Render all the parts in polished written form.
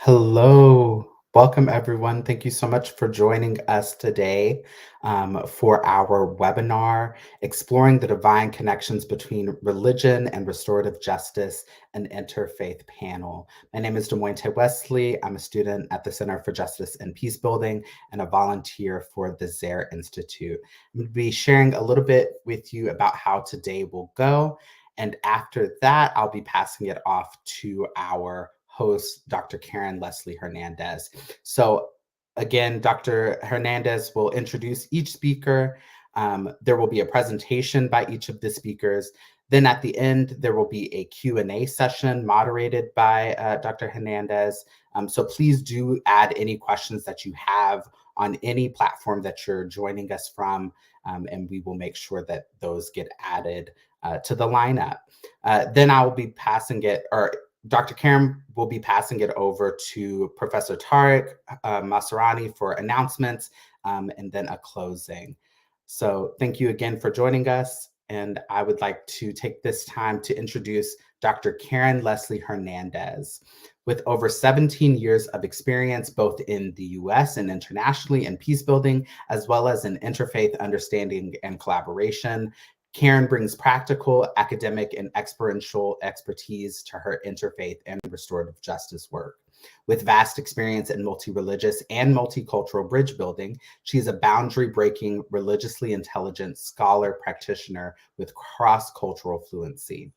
Hello, welcome everyone. Thank you so much for joining us today for our webinar, Exploring the Divine Connections Between Religion and Restorative Justice, an Interfaith panel. My name is Demointe Wesley. I'm a student at the Center for Justice and Peace Building and a volunteer for the Zaire Institute. I'm going to be sharing a little bit with you about how today will go. And after that, I'll be passing it off to our host, Dr. Karen Leslie Hernandez. So again, Dr. Hernandez will introduce each speaker. There will be a presentation by each of the speakers. Then at the end, there will be a Q&A session moderated by Dr. Hernandez. So please do add any questions that you have on any platform that you're joining us from, and we will make sure that those get added to the lineup. Then I will be passing it, or Dr. Karen will be passing it over to Professor Tariq Maserani for announcements and then a closing. So thank you again for joining us. And I would like to take this time to introduce Dr. Karen Leslie Hernandez. With over 17 years of experience, both in the US and internationally in peace building, as well as in interfaith understanding and collaboration, Karen brings practical, academic, and experiential expertise to her interfaith and restorative justice work. With vast experience in multi-religious and multicultural bridge building, she is a boundary-breaking, religiously intelligent scholar practitioner with cross-cultural fluency.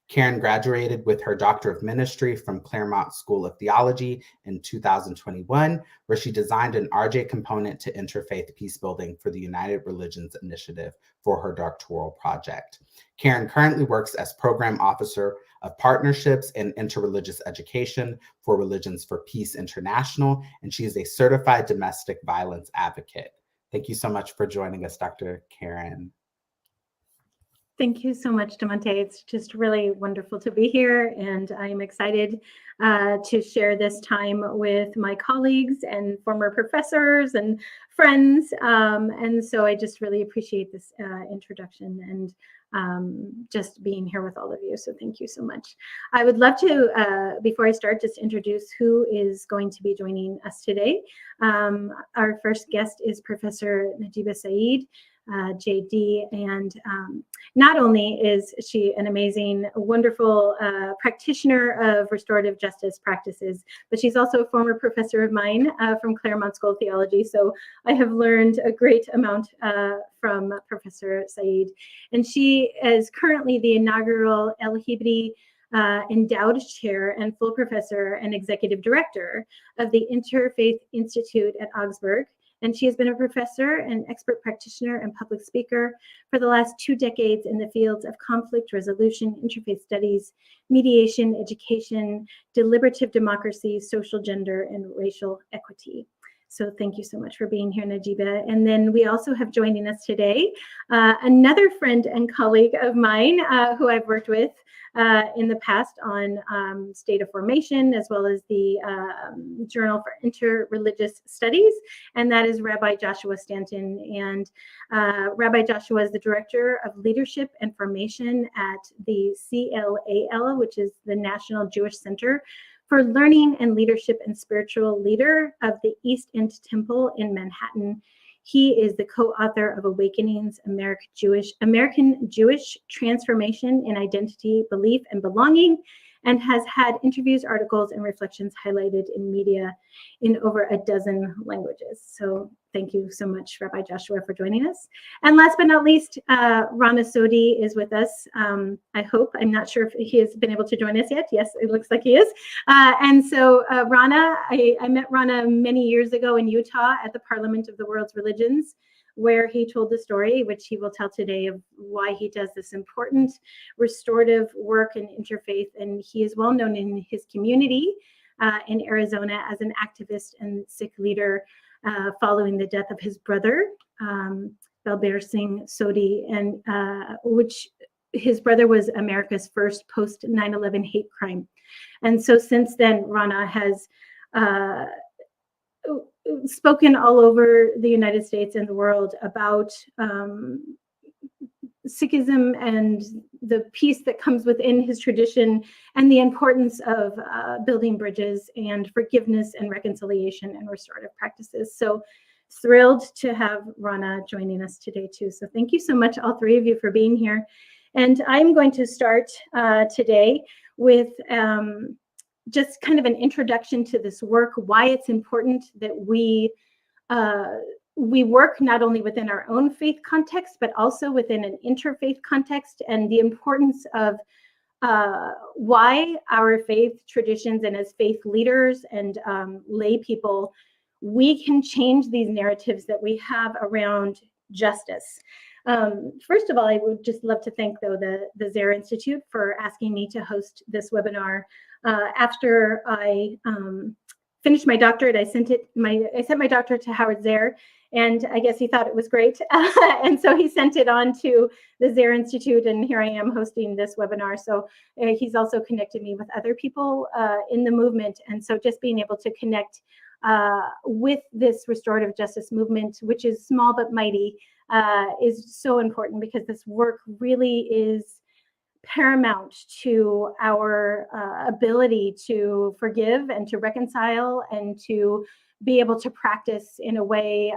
Karen graduated with her Doctor of Ministry from Claremont School of Theology in 2021, where she designed an RJ component to interfaith peace building for the United Religions Initiative for her doctoral project. Karen currently works as Program Officer of Partnerships and Interreligious Education for Religions for Peace International, and she is a certified domestic violence advocate. Thank you so much for joining us, Dr. Karen. Thank you so much, Demonte. It's just really wonderful to be here, and I'm excited to share this time with my colleagues and former professors and friends. And so I just really appreciate this introduction and just being here with all of you. So thank you so much. I would love to, before I start, just introduce who is going to be joining us today. Our first guest is Professor Najiba Saeed. JD, and not only is she an amazing, wonderful practitioner of restorative justice practices, but she's also a former professor of mine from Claremont School of Theology. So I have learned a great amount from Professor Saeed. And she is currently the inaugural El Hibri endowed chair and full professor and executive director of the Interfaith Institute at Augsburg. And she has been a professor and expert practitioner and public speaker for the last 2 decades in the fields of conflict resolution, interfaith studies, mediation, education, deliberative democracy, social gender, and racial equity. So thank you so much for being here, Najiba. And then we also have joining us today another friend and colleague of mine who I've worked with in the past on State of Formation, as well as the Journal for Interreligious Studies, and that is Rabbi Joshua Stanton. And Rabbi Joshua is the Director of Leadership and Formation at the CLAL, which is the National Jewish Center for Learning and Leadership and Spiritual Leader of the East End Temple in Manhattan. He is the co-author of Awakenings, American Jewish Transformation in Identity, Belief, and Belonging, and has had interviews, articles, and reflections highlighted in media in over a dozen languages. So thank you so much, Rabbi Joshua, for joining us. And last but not least, Rana Sodi is with us. I hope. I'm not sure if he has been able to join us yet. Yes, it looks like he is. And so Rana, I met Rana many years ago in Utah at the Parliament of the World's Religions, where he told the story, which he will tell today, of why he does this important restorative work in interfaith. And he is well known in his community in Arizona as an activist and Sikh leader following the death of his brother, Balbir Singh Sodi, and which his brother was America's first post 9/11 hate crime. And so since then, Rana has spoken all over the United States and the world about Sikhism and the peace that comes within his tradition, and the importance of building bridges and forgiveness and reconciliation and restorative practices. So thrilled to have Rana joining us today too. So thank you so much, all three of you, for being here. And I'm going to start today with just kind of an introduction to this work, why it's important that we work not only within our own faith context, but also within an interfaith context, and the importance of why our faith traditions and as faith leaders and lay people, we can change these narratives that we have around justice. First of all, I would just love to thank, though, the Zare Institute for asking me to host this webinar. After I finished my doctorate, I sent my doctorate to Howard Zare, and I guess he thought it was great. And so he sent it on to the Zare Institute, and here I am hosting this webinar. So he's also connected me with other people in the movement. And so just being able to connect with this restorative justice movement, which is small but mighty, is so important, because this work really is paramount to our ability to forgive and to reconcile and to be able to practice in a way,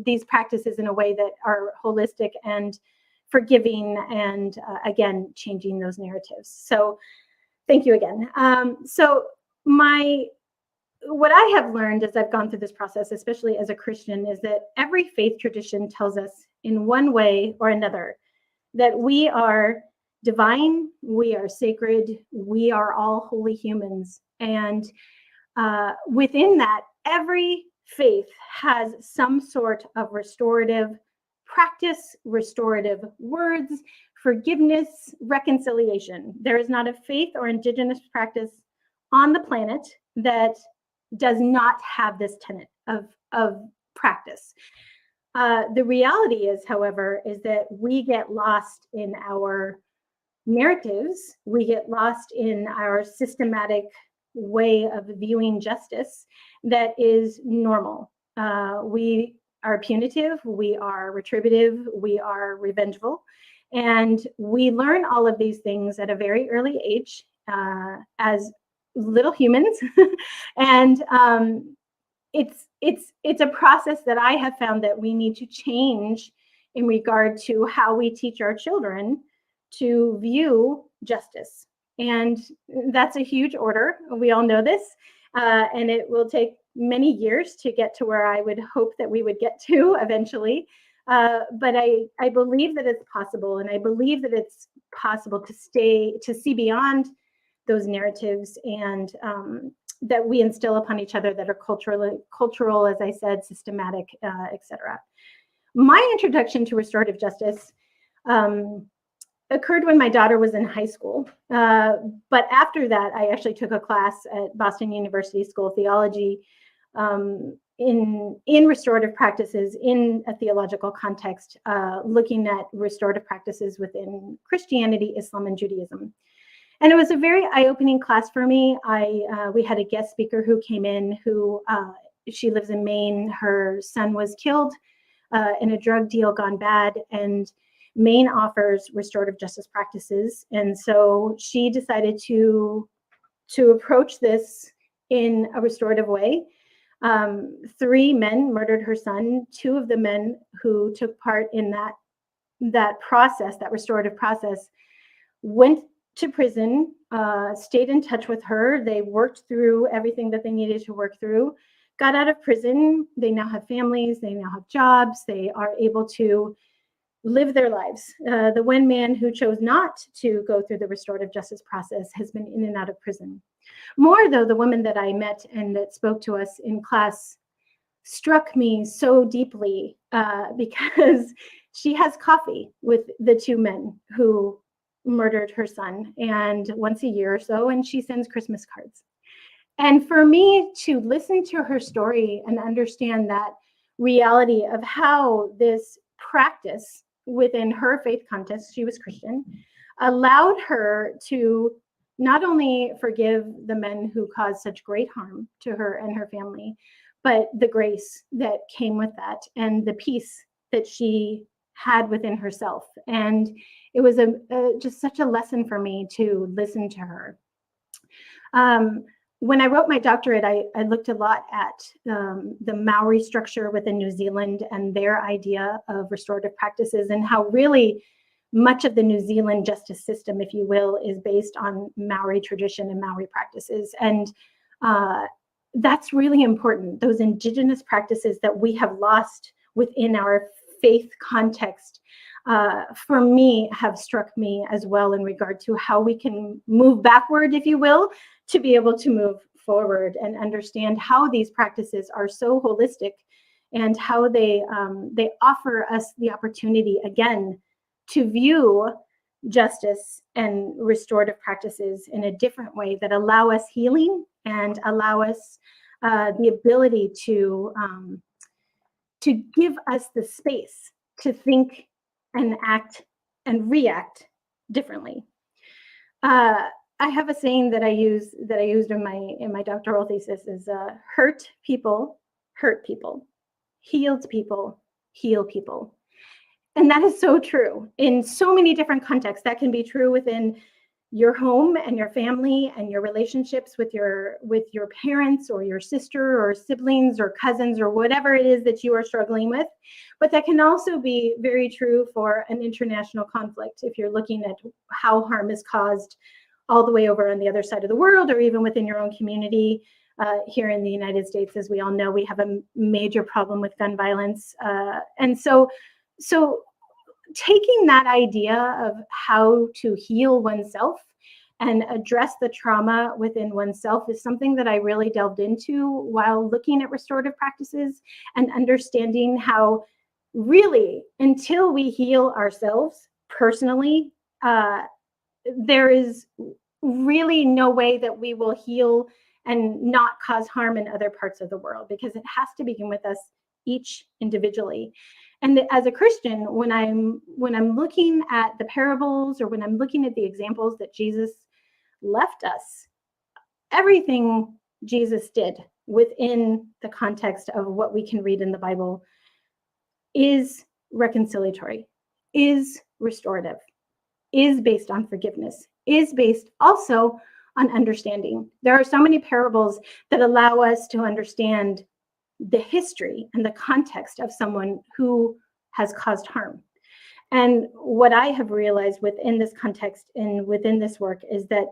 these practices in a way that are holistic and forgiving, and again, changing those narratives. So thank you again. What I have learned as I've gone through this process, especially as a Christian, is that every faith tradition tells us in one way or another that we are divine, we are sacred, we are all holy humans. And within that, every faith has some sort of restorative practice, restorative words, forgiveness, reconciliation. There is not a faith or indigenous practice on the planet that does not have this tenet of practice. The reality is, however, is that we get lost in our narratives, we get lost in our systematic way of viewing justice that is normal. We are punitive, we are retributive, we are revengeful, and we learn all of these things at a very early age as little humans. And it's a process that I have found that we need to change in regard to how we teach our children to view justice. And that's a huge order. We all know this. And it will take many years to get to where I would hope that we would get to eventually. But I believe that it's possible. And I believe that it's possible to see beyond those narratives, and that we instill upon each other that are cultural, as I said, systematic, etc. My introduction to restorative justice occurred when my daughter was in high school. But after that, I actually took a class at Boston University School of Theology in restorative practices in a theological context, looking at restorative practices within Christianity, Islam, and Judaism. And it was a very eye-opening class for me. We had a guest speaker who came in who, she lives in Maine. Her son was killed in a drug deal gone bad, and Maine offers restorative justice practices. And so she decided to approach this in a restorative way. 3 men murdered her son. 2 of the men who took part in that process, that restorative process, went to prison, stayed in touch with her. They worked through everything that they needed to work through, got out of prison. They now have families, they now have jobs, they are able to live their lives. The one man who chose not to go through the restorative justice process has been in and out of prison. More, though, the woman that I met and that spoke to us in class struck me so deeply because she has coffee with the 2 men who murdered her son, and once a year or so, and she sends Christmas cards. And for me to listen to her story and understand that reality of how this practice within her faith context, she was Christian, allowed her to not only forgive the men who caused such great harm to her and her family, but the grace that came with that and the peace that she had within herself. And it was just such a lesson for me to listen to her. When I wrote my doctorate, I looked a lot at the Maori structure within New Zealand and their idea of restorative practices, and how really much of the New Zealand justice system, if you will, is based on Maori tradition and Maori practices. And that's really important. Those indigenous practices that we have lost within our faith context, for me, have struck me as well in regard to how we can move backward, if you will, to be able to move forward and understand how these practices are so holistic, and how they offer us the opportunity again to view justice and restorative practices in a different way that allow us healing and allow us the ability to give us the space to think and act and react differently. I have a saying that I used in my doctoral thesis is hurt people, healed people, heal people. And that is so true in so many different contexts. That can be true within your home and your family and your relationships with your parents or your sister or siblings or cousins or whatever it is that you are struggling with. But that can also be very true for an international conflict, if you're looking at how harm is caused all the way over on the other side of the world, or even within your own community. Here in the United States, as we all know, we have a major problem with gun violence. And so taking that idea of how to heal oneself and address the trauma within oneself is something that I really delved into while looking at restorative practices, and understanding how really, until we heal ourselves personally, there is really no way that we will heal and not cause harm in other parts of the world, because it has to begin with us each individually. And as a Christian, when I'm looking at the parables, or when I'm looking at the examples that Jesus left us, everything Jesus did within the context of what we can read in the Bible is reconciliatory, is restorative, is based on forgiveness, is based also on understanding. There are so many parables that allow us to understand the history and the context of someone who has caused harm. And what I have realized within this context and within this work is that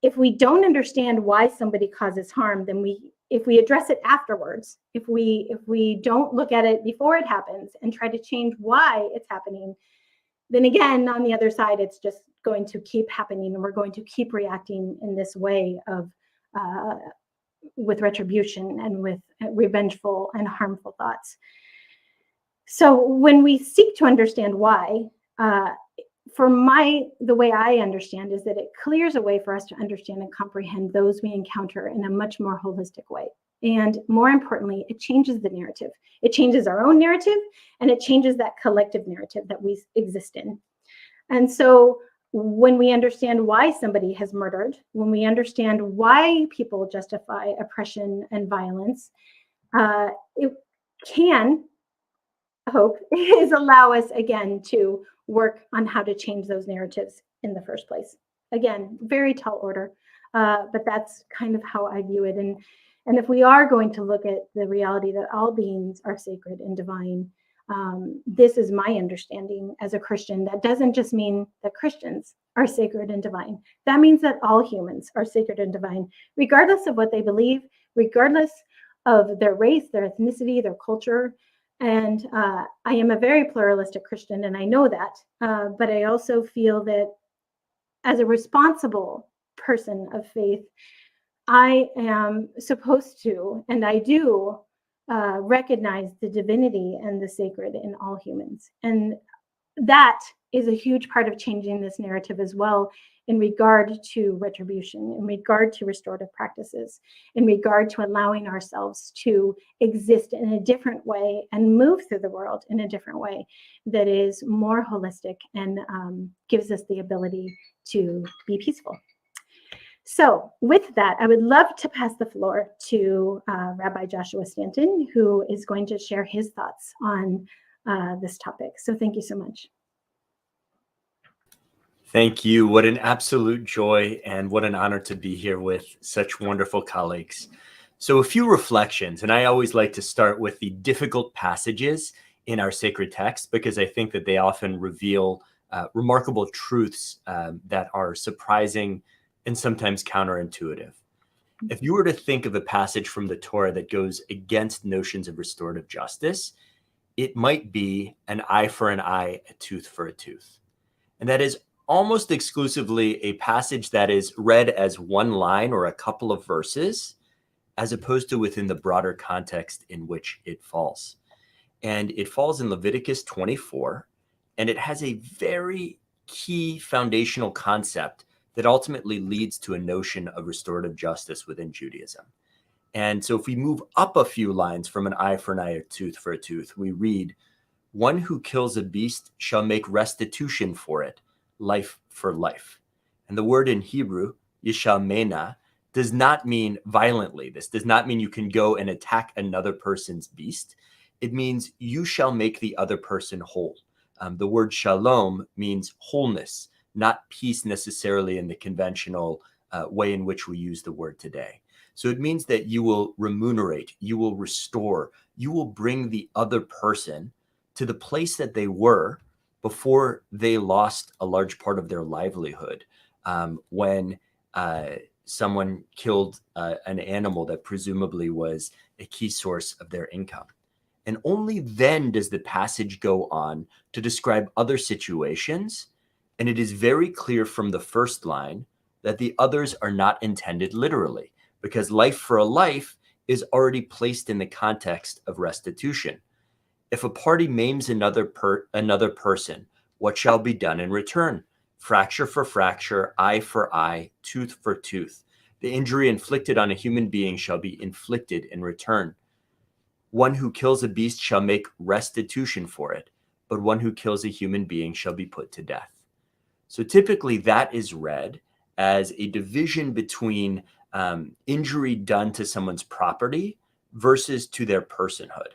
if we don't understand why somebody causes harm, then if we address it afterwards, if we don't look at it before it happens and try to change why it's happening, then again, on the other side, it's just going to keep happening, and we're going to keep reacting in this way of with retribution and with revengeful and harmful thoughts. So when we seek to understand why, the way I understand is that it clears a way for us to understand and comprehend those we encounter in a much more holistic way. And more importantly, it changes the narrative. It changes our own narrative, and it changes that collective narrative that we exist in. And so when we understand why somebody has murdered, when we understand why people justify oppression and violence, it can, I hope, is allow us again to work on how to change those narratives in the first place. Again, very tall order, but that's kind of how I view it. And if we are going to look at the reality that all beings are sacred and divine, this is my understanding as a Christian. That doesn't just mean that Christians are sacred and divine. That means that all humans are sacred and divine, regardless of what they believe, regardless of their race, their ethnicity, their culture. And I am a very pluralistic Christian, and I know that. But I also feel that as a responsible person of faith, I am supposed to, and I do, recognize the divinity and the sacred in all humans. And that is a huge part of changing this narrative as well, in regard to retribution, in regard to restorative practices, in regard to allowing ourselves to exist in a different way and move through the world in a different way that is more holistic and gives us the ability to be peaceful. So with that, I would love to pass the floor to Rabbi Joshua Stanton, who is going to share his thoughts on this topic. So thank you so much. Thank you. What an absolute joy and what an honor to be here with such wonderful colleagues. So a few reflections, and I always like to start with the difficult passages in our sacred text because I think that they often reveal remarkable truths that are surprising and sometimes counterintuitive. If you were to think of a passage from the Torah that goes against notions of restorative justice, it might be an eye for an eye, a tooth for a tooth. And that is almost exclusively a passage that is read as one line or a couple of verses, as opposed to within the broader context in which it falls. And it falls in Leviticus 24, and it has a very key foundational concept that ultimately leads to a notion of restorative justice within Judaism. And so if we move up a few lines from an eye for an eye, a tooth for a tooth, we read, "One who kills a beast shall make restitution for it, life for life." And the word in Hebrew, yishalmena, does not mean violently. This does not mean you can go and attack another person's beast. It means you shall make the other person whole. The word shalom means wholeness, not peace necessarily in the conventional way in which we use the word today. So it means that you will remunerate, you will restore, you will bring the other person to the place that they were before they lost a large part of their livelihood, when someone killed an animal that presumably was a key source of their income. And only then does the passage go on to describe other situations. And it is very clear from the first line that the others are not intended literally, because life for a life is already placed in the context of restitution. If a party maims another person, what shall be done in return? Fracture for fracture, eye for eye, tooth for tooth. The injury inflicted on a human being shall be inflicted in return. One who kills a beast shall make restitution for it, but one who kills a human being shall be put to death. So typically that is read as a division between injury done to someone's property versus to their personhood.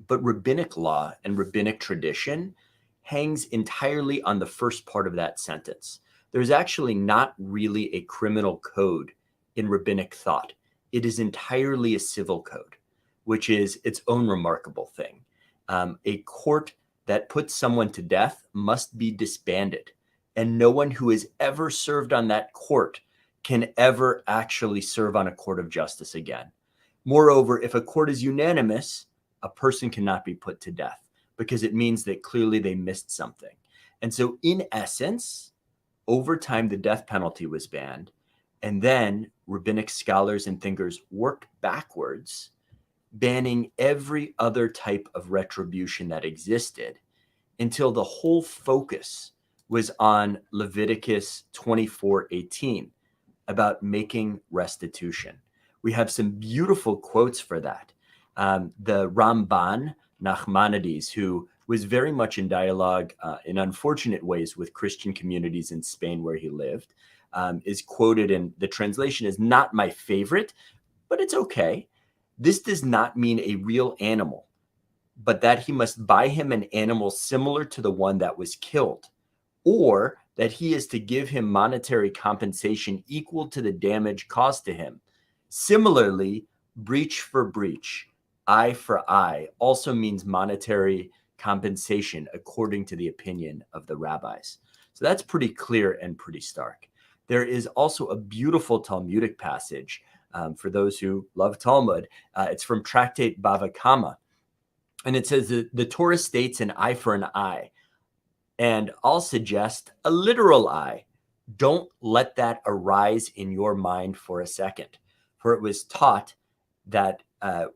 But rabbinic law and rabbinic tradition hangs entirely on the first part of that sentence. There's actually not really a criminal code in rabbinic thought. It is entirely a civil code, which is its own remarkable thing. A court that puts someone to death must be disbanded, and no one who has ever served on that court can ever actually serve on a court of justice again. Moreover, if a court is unanimous, a person cannot be put to death because it means that clearly they missed something. And so in essence, over time, the death penalty was banned. And then rabbinic scholars and thinkers worked backwards, banning every other type of retribution that existed until the whole focus was on Leviticus 24:18 about making restitution. We have some beautiful quotes for that. The Ramban Nachmanides, who was very much in dialogue in unfortunate ways with Christian communities in Spain where he lived, is quoted, and the translation is not my favorite, but it's okay. This does not mean a real animal, but that he must buy him an animal similar to the one that was killed, or that he is to give him monetary compensation equal to the damage caused to him. Similarly, breach for breach, eye for eye also means monetary compensation according to the opinion of the rabbis. So that's pretty clear and pretty stark. There is also a beautiful Talmudic passage for those who love Talmud. It's from Tractate Bava Kama. And it says that the Torah states an eye for an eye. And I'll suggest a literal eye. Don't let that arise in your mind for a second. For it was taught that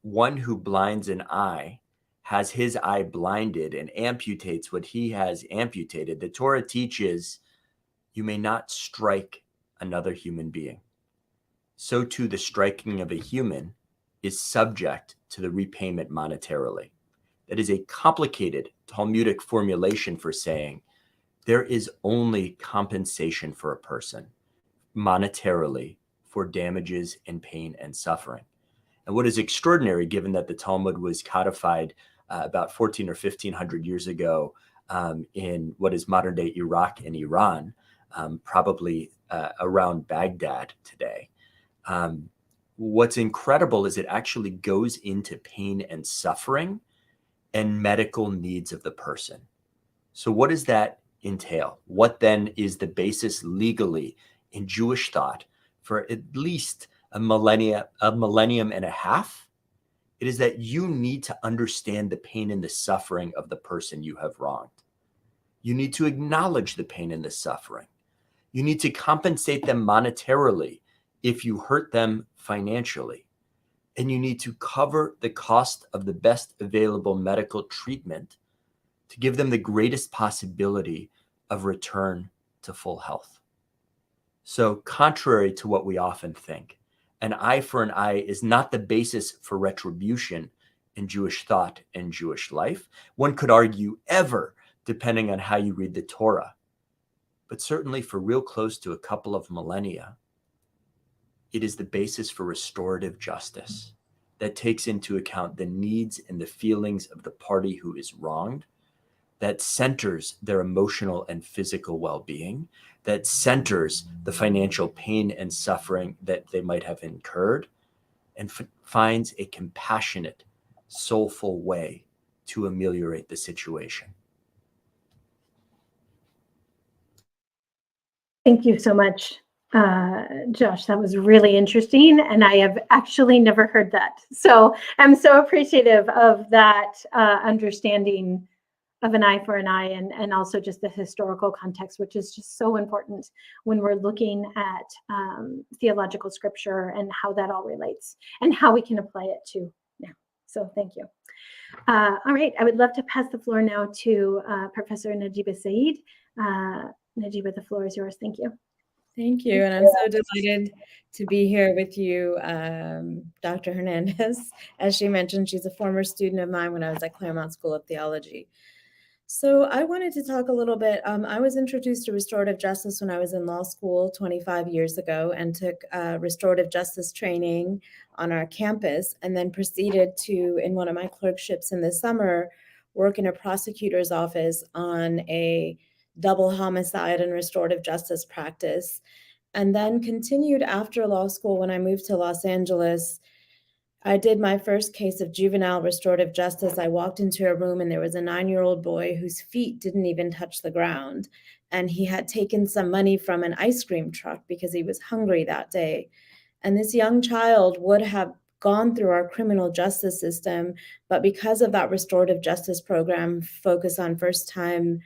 one who blinds an eye has his eye blinded and amputates what he has amputated. The Torah teaches you may not strike another human being. So too, the striking of a human is subject to the repayment monetarily. That is a complicated Talmudic formulation for saying there is only compensation for a person monetarily for damages and pain and suffering. And what is extraordinary, given that the Talmud was codified about 14 or 1500 years ago in what is modern day Iraq and Iran, probably around Baghdad today. What's incredible is it actually goes into pain and suffering and medical needs of the person. So what does that entail? What then is the basis legally in Jewish thought for at least a millennium and a half? It is that you need to understand the pain and the suffering of the person you have wronged. You need to acknowledge the pain and the suffering. You need to compensate them monetarily if you hurt them financially. And you need to cover the cost of the best available medical treatment to give them the greatest possibility of return to full health. So contrary to what we often think, an eye for an eye is not the basis for retribution in Jewish thought and Jewish life. One could argue ever, depending on how you read the Torah. But certainly for real close to a couple of millennia, it is the basis for restorative justice that takes into account the needs and the feelings of the party who is wronged, that centers their emotional and physical well-being, that centers the financial pain and suffering that they might have incurred, and finds a compassionate, soulful way to ameliorate the situation. Thank you so much, Josh. That was really interesting, and I have actually never heard that. So I'm so appreciative of that understanding of an eye for an eye, and also just the historical context, which is just so important when we're looking at theological scripture and how that all relates and how we can apply it to now. So thank you. All right, I would love to pass the floor now to Professor Najiba Saeed. Najiba, the floor is yours. Thank you. Thank you. And I'm so delighted to be here with you, Dr. Hernandez. As she mentioned, she's a former student of mine when I was at Claremont School of Theology. So I wanted to talk a little bit. I was introduced to restorative justice when I was in law school 25 years ago and took restorative justice training on our campus, and then proceeded to, in one of my clerkships in the summer, work in a prosecutor's office on a double homicide and restorative justice practice, and then continued after law school. When I moved to Los Angeles, I did my first case of juvenile restorative justice. I walked into a room and there was a 9-year-old boy whose feet didn't even touch the ground. And he had taken some money from an ice cream truck because he was hungry that day. And this young child would have gone through our criminal justice system, but because of that restorative justice program focus on first-time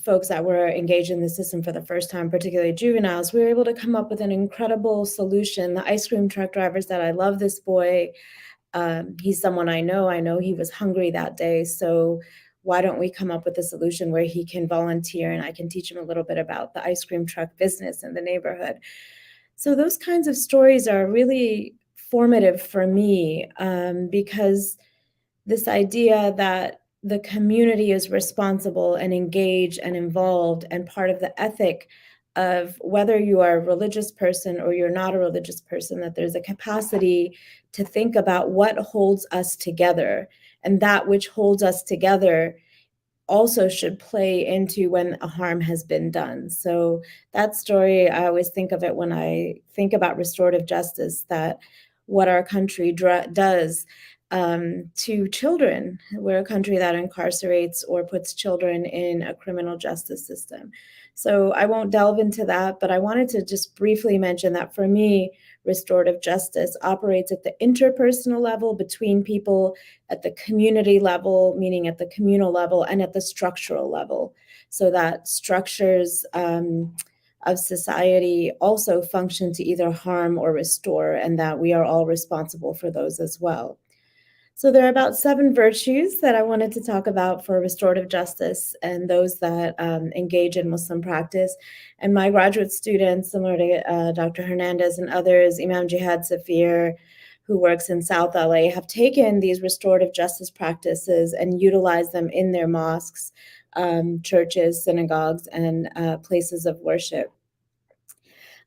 folks that were engaged in the system for the first time, particularly juveniles, we were able to come up with an incredible solution. The ice cream truck driver said, "I love this boy. He's someone I know he was hungry that day. So why don't we come up with a solution where he can volunteer and I can teach him a little bit about the ice cream truck business in the neighborhood?" So those kinds of stories are really formative for me, because this idea that the community is responsible and engaged and involved, and part of the ethic of whether you are a religious person or you're not a religious person, that there's a capacity to think about what holds us together, and that which holds us together also should play into when a harm has been done. So that story, I always think of it when I think about restorative justice, that what our country does to children. We're a country that incarcerates or puts children in a criminal justice system. So I won't delve into that, but I wanted to just briefly mention that for me, restorative justice operates at the interpersonal level between people, at the community level, meaning at the communal level, and at the structural level, so that structures of society also function to either harm or restore, and that we are all responsible for those as well. So there are about 7 virtues that I wanted to talk about for restorative justice and those that engage in Muslim practice. And my graduate students, similar to Dr. Hernandez and others, Imam Jihad Safir, who works in South LA, have taken these restorative justice practices and utilized them in their mosques, churches, synagogues, and places of worship.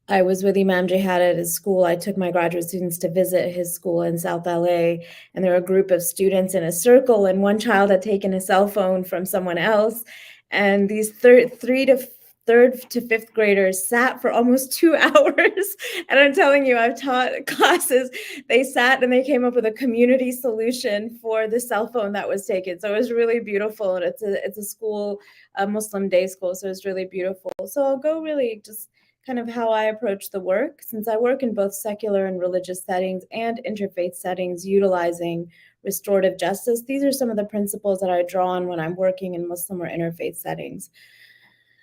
I was with Imam Jihad at his school. I took my graduate students to visit his school in South LA, and there were a group of students in a circle, and one child had taken a cell phone from someone else, and these third to fifth graders sat for almost 2 hours. And I'm telling you, I've taught classes. They sat and they came up with a community solution for the cell phone that was taken. So it was really beautiful, and it's a school, a Muslim day school, so it's really beautiful. So I'll go really just kind of how I approach the work, since I work in both secular and religious settings and interfaith settings utilizing restorative justice. These are some of the principles that I draw on when I'm working in Muslim or interfaith settings.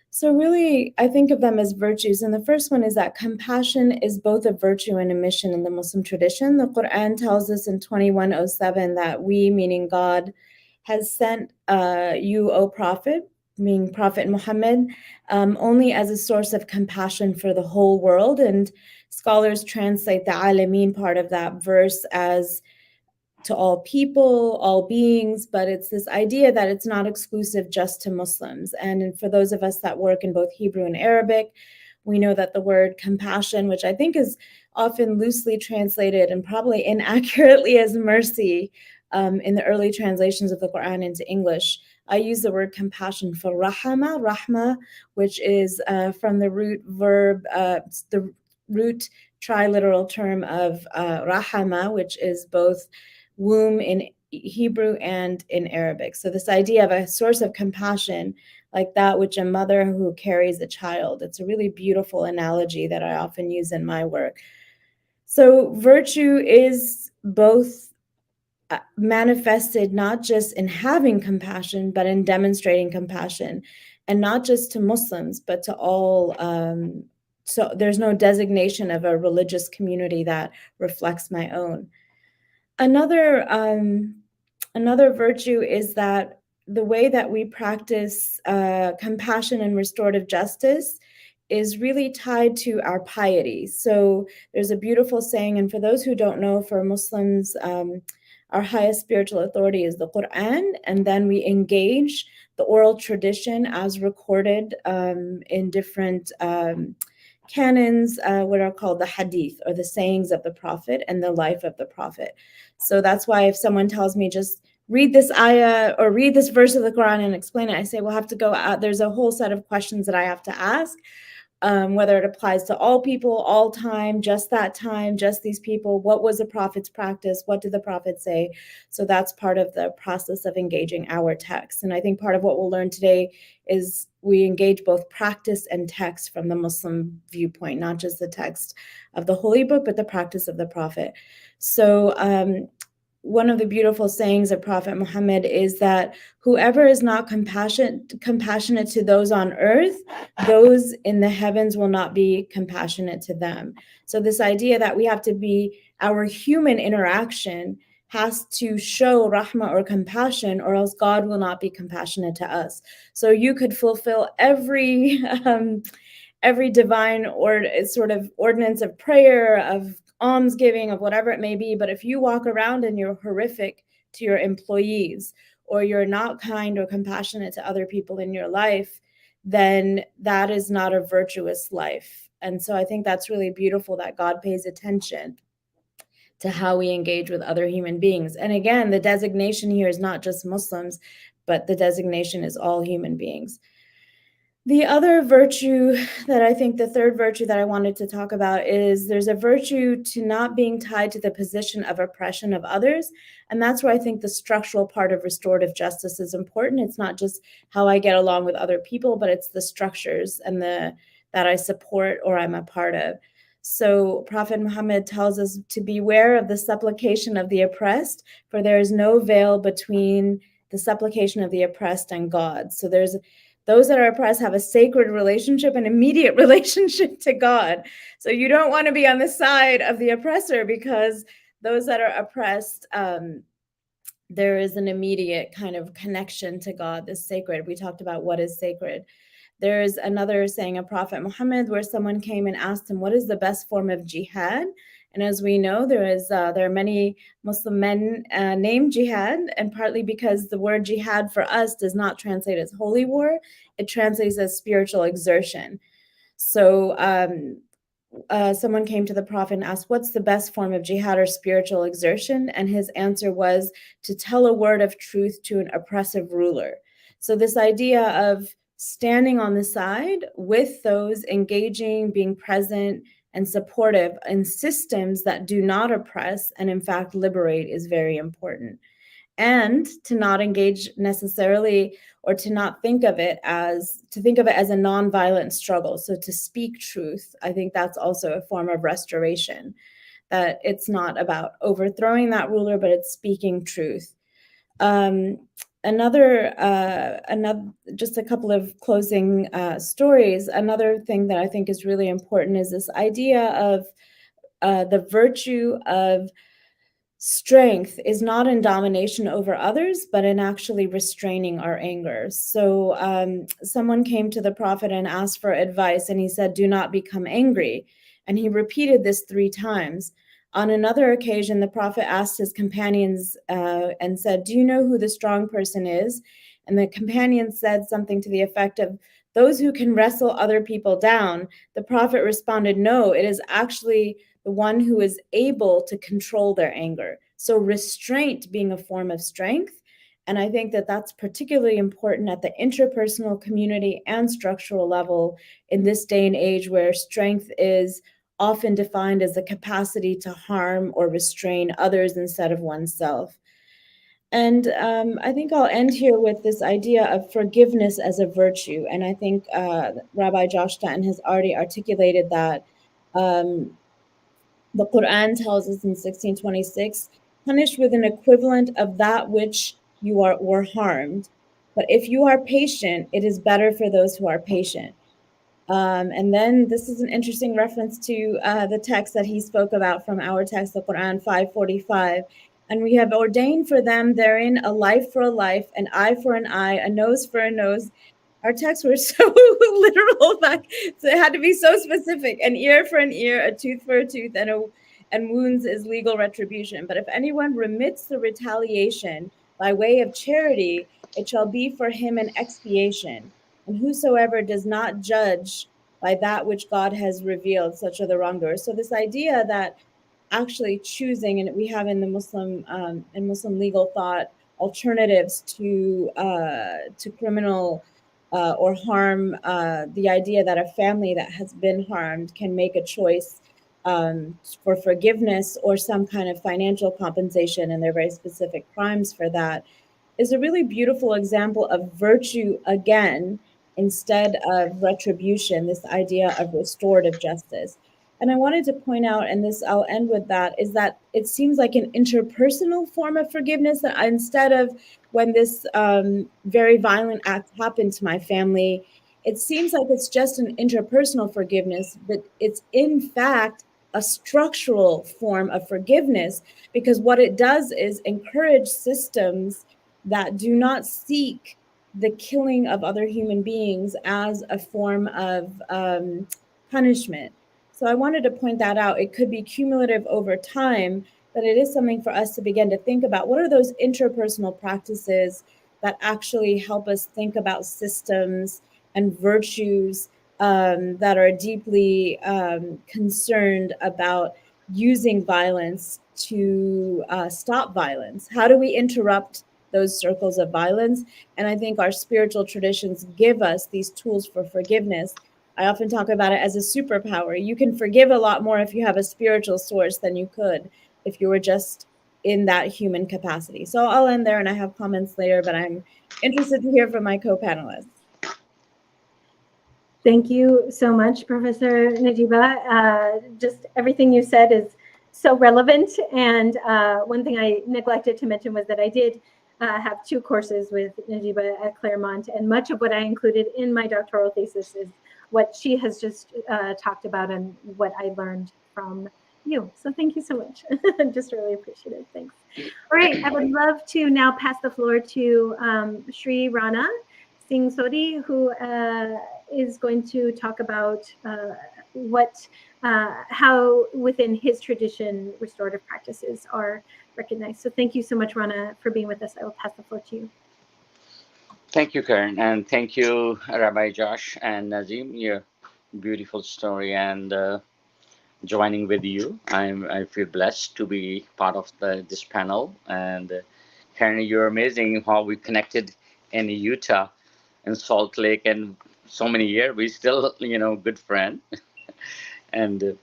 So really, I think of them as virtues. And the first one is that compassion is both a virtue and a mission in the Muslim tradition. The Quran tells us in 21:07 that we, meaning God, has sent you, O Prophet, meaning Prophet Muhammad, only as a source of compassion for the whole world. And scholars translate the alameen part of that verse as to all people, all beings, but it's this idea that it's not exclusive just to Muslims. And for those of us that work in both Hebrew and Arabic, we know that the word compassion, which I think is often loosely translated and probably inaccurately as mercy in the early translations of the Quran into English, I use the word compassion for rahma, which is from the root verb, the root triliteral term of rahama, which is both womb in Hebrew and in Arabic. So this idea of a source of compassion, like that which a mother who carries a child. It's a really beautiful analogy that I often use in my work. So virtue is both manifested not just in having compassion, but in demonstrating compassion, and not just to Muslims, but to all. So there's no designation of a religious community that reflects my own. Another virtue is that the way that we practice compassion and restorative justice is really tied to our piety. So there's a beautiful saying, and for those who don't know, for Muslims, our highest spiritual authority is the Quran, and then we engage the oral tradition as recorded in different canons, what are called the hadith, or the sayings of the Prophet and the life of the Prophet. So that's why if someone tells me just read this ayah or read this verse of the Quran and explain it, I say, we'll have to go out. There's a whole set of questions that I have to ask, whether it applies to all people, all time, just that time, just these people. What was the Prophet's practice? What did the Prophet say? So that's part of the process of engaging our text. And I think part of what we'll learn today is we engage both practice and text from the Muslim viewpoint, not just the text of the Holy Book, but the practice of the Prophet. So one of the beautiful sayings of Prophet Muhammad is that whoever is not compassionate to those on earth, those in the heavens will not be compassionate to them. So this idea that we have to be, our human interaction has to show rahmah or compassion, or else God will not be compassionate to us. So you could fulfill every divine or sort of ordinance of prayer, of almsgiving, of whatever it may be, but if you walk around and you're horrific to your employees, or you're not kind or compassionate to other people in your life, then that is not a virtuous life. And so I think that's really beautiful that God pays attention to how we engage with other human beings. And again, the designation here is not just Muslims, but the designation is all human beings. The other virtue that I think, the third virtue that I wanted to talk about, is there's a virtue to not being tied to the position of oppression of others. And that's where I think the structural part of restorative justice is important. It's not just how I get along with other people, but it's the structures and that I support or I'm a part of. So Prophet Muhammad tells us to beware of the supplication of the oppressed, for there is no veil between the supplication of the oppressed and God. So those that are oppressed have a sacred relationship, an immediate relationship to God. So you don't want to be on the side of the oppressor, because those that are oppressed, there is an immediate kind of connection to God, this sacred. We talked about what is sacred. There's another saying of Prophet Muhammad where someone came and asked him, what is the best form of jihad? And as we know, there are many Muslim men named jihad, and partly because the word jihad for us does not translate as holy war, it translates as spiritual exertion. So someone came to the Prophet and asked, what's the best form of jihad or spiritual exertion? And his answer was to tell a word of truth to an oppressive ruler. So this idea of standing on the side with those engaging, being present, and supportive in systems that do not oppress and in fact liberate is very important. And to not engage necessarily, or to not think of it as, to think of it as a nonviolent struggle. So to speak truth, I think that's also a form of restoration, that it's not about overthrowing that ruler, but it's speaking truth. Another, just a couple of closing stories. Another thing that I think is really important is this idea of the virtue of strength is not in domination over others, but in actually restraining our anger. So someone came to the Prophet and asked for advice, and he said, do not become angry. And he repeated this 3 times. On another occasion, the Prophet asked his companions and said, do you know who the strong person is? And the companions said something to the effect of, those who can wrestle other people down. The Prophet responded, no, it is actually the one who is able to control their anger. So restraint being a form of strength. And I think that that's particularly important at the interpersonal, community, and structural level in this day and age, where strength is often defined as the capacity to harm or restrain others instead of oneself. And I think I'll end here with this idea of forgiveness as a virtue. And I think Rabbi Josh Stanton has already articulated that. The Quran tells us in 1626, punish with an equivalent of that which you were harmed. But if you are patient, it is better for those who are patient. And then this is an interesting reference to the text that he spoke about from our text, the Quran 5:45. And we have ordained for them therein a life for a life, an eye for an eye, a nose for a nose. Our texts were so literal, so it had to be so specific. An ear for an ear, a tooth for a tooth, and wounds is legal retribution. But if anyone remits the retaliation by way of charity, it shall be for him an expiation. And whosoever does not judge by that which God has revealed, such are the wrongdoers. So this idea that actually choosing, and we have in the Muslim legal thought, alternatives to criminal or harm, the idea that a family that has been harmed can make a choice for forgiveness or some kind of financial compensation, and there are very specific crimes for that, is a really beautiful example of virtue again, instead of retribution, this idea of restorative justice. And I wanted to point out, and this I'll end with that, is that it seems like an interpersonal form of forgiveness, that instead of when this very violent act happened to my family, it seems like it's just an interpersonal forgiveness, but it's in fact a structural form of forgiveness, because what it does is encourage systems that do not seek the killing of other human beings as a form of punishment. So I wanted to point that out. It could be cumulative over time, but it is something for us to begin to think about. What are those interpersonal practices that actually help us think about systems and virtues that are deeply concerned about using violence to stop violence? How do we interrupt those circles of violence? And I think our spiritual traditions give us these tools for forgiveness. I often talk about it as a superpower. You can forgive a lot more if you have a spiritual source than you could if you were just in that human capacity. So I'll end there, and I have comments later, but I'm interested to hear from my co-panelists. Thank you so much, Professor Najiba. Just everything you said is so relevant. And one thing I neglected to mention was that I did have 2 courses with Najiba at Claremont, and much of what I included in my doctoral thesis is what she has just talked about and what I learned from you. So thank you so much. Just really appreciate it. Thanks. All right, I would love to now pass the floor to Sri Rana Singh Sodhi, who is going to talk about how within his tradition restorative practices are recognized. So thank you so much, Rana, for being with us. I will pass the floor to you. Thank you, Karen, and thank you, Rabbi Josh and Nazim. Your beautiful story, and joining with you. I feel blessed to be part of this panel. And Karen, you're amazing how we connected in Utah and Salt Lake, and so many years. We still, good friend. And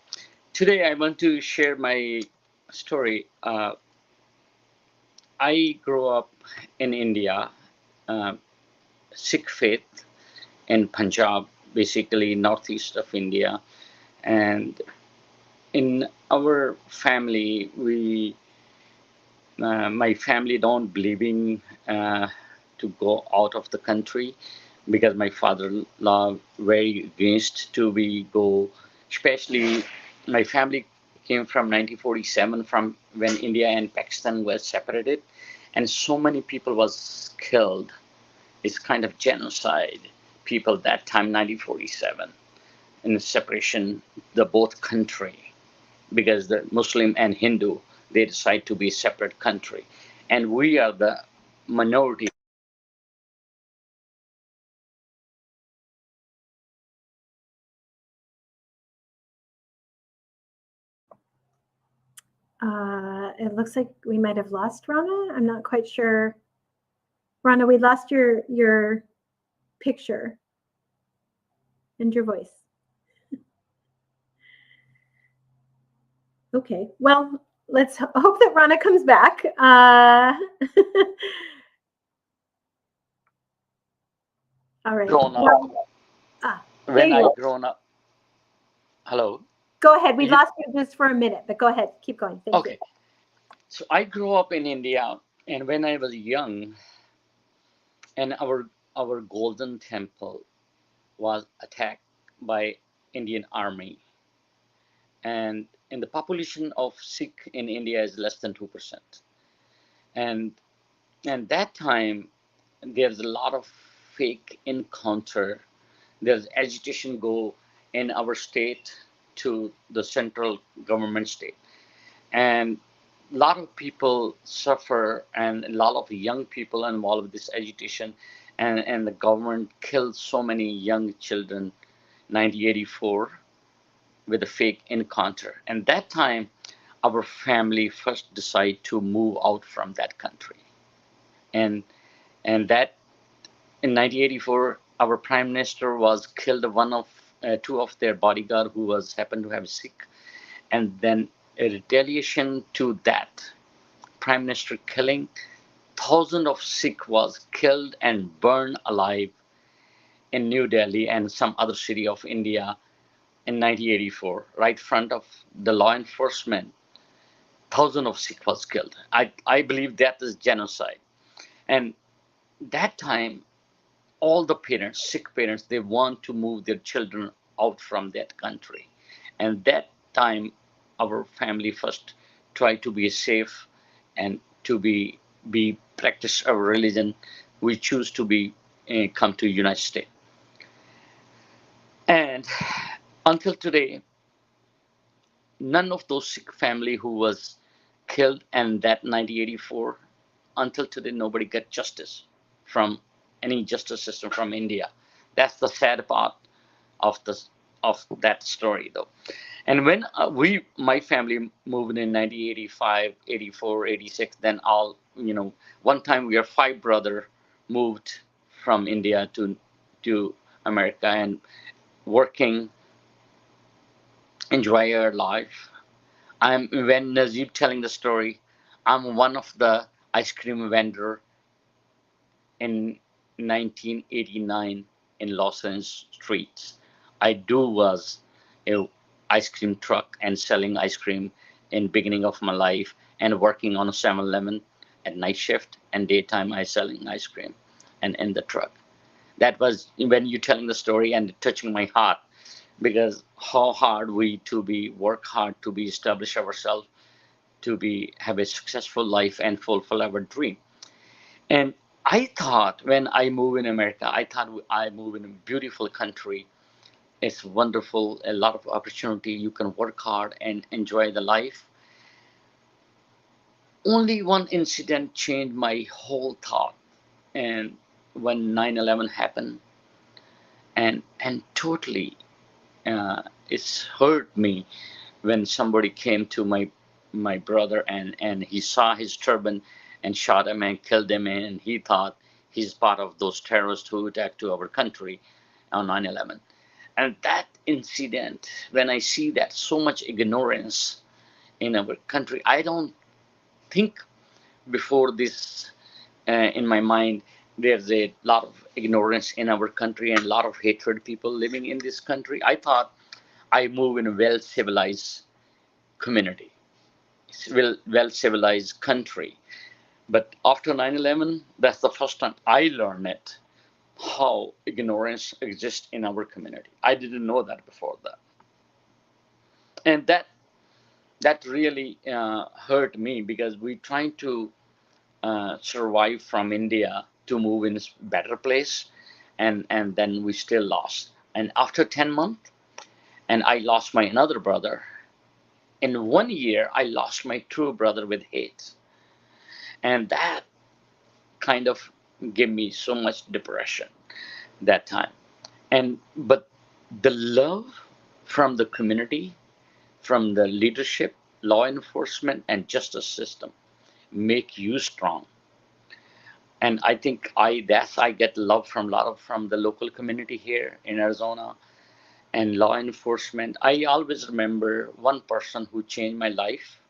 today I want to share my story. I grew up in India, uh, Sikh faith in Punjab, basically northeast of India. And in our family, my family don't believe to go out of the country because my father-in-law very against to be go, especially my family came from 1947 from when India and Pakistan were separated, and so many people was killed. It's kind of genocide. People that time 1947 in the separation the both country because the Muslim and Hindu they decide to be a separate country, and we are the minority. It looks like we might have lost Rana. I'm not quite sure. Rana, we lost your picture and your voice. Okay, well, let's hope that Rana comes back. All right. Grown up. There When you I go. grown up. Hello. Go ahead. We You- lost you just for a minute, but go ahead. Keep going. Thank Okay. So I grew up in India, and when I was young, and our golden temple was attacked by Indian army, and the population of Sikh in India is less than 2%, and that time there's a lot of fake encounter. There's agitation go in our state to the central government state, and a lot of people suffer, and a lot of young people involved with this agitation, and the government killed so many young children 1984 with a fake encounter. And that time our family first decided to move out from that country, and that in 1984 our prime minister was killed. One of two of their bodyguard who was happened to have sick, and then a retaliation to that prime minister killing, thousands of Sikh was killed and burned alive in New Delhi and some other city of India in 1984, right in front of the law enforcement. Thousands of Sikh was killed. I believe that is genocide. And that time, all the parents, Sikh parents, they want to move their children out from that country. And that time, our family first tried to be safe and to be practice our religion. We choose to be come to United States. And until today, none of those Sikh family who was killed in that 1984, until today nobody get justice from any justice system from India. That's the sad part of the of that story though. And when my family moved in 1985, 84, 86, then all, one time we are five brother moved from India to America and working, enjoy our life. When Nazib telling the story, I'm one of the ice cream vendor in 1989 in Los Angeles streets. I do was a ice cream truck and selling ice cream in beginning of my life, and working on a 7-Eleven at night shift, and daytime I selling ice cream and in the truck. That was when you telling the story and touching my heart, because how hard we to be work hard to be establish ourselves, to be have a successful life and fulfill our dream. And I thought when I move in America, I thought I move in a beautiful country. It's wonderful, a lot of opportunity. You can work hard and enjoy the life. Only one incident changed my whole thought. And when 9/11 happened, and totally it's hurt me, when somebody came to my brother and he saw his turban and shot him and killed him, and he thought he's part of those terrorists who attacked to our country on 9/11. And that incident, when I see that so much ignorance in our country, I don't think before this in my mind there's a lot of ignorance in our country and a lot of hatred people living in this country. I thought I move in a well civilized community, well civilized country. But after 9/11, that's the first time I learned it, how ignorance exists in our community. I didn't know that before that. And that really hurt me, because we trying to survive from India to move in a better place, and then we still lost. And after 10 months, and I lost my another brother. In 1 year, I lost my true brother with hate. And that kind of gave me so much depression that time. But the love from the community, from the leadership, law enforcement, and justice system make you strong. And I think I get love from a lot of from the local community here in Arizona and law enforcement. I always remember one person who changed my life.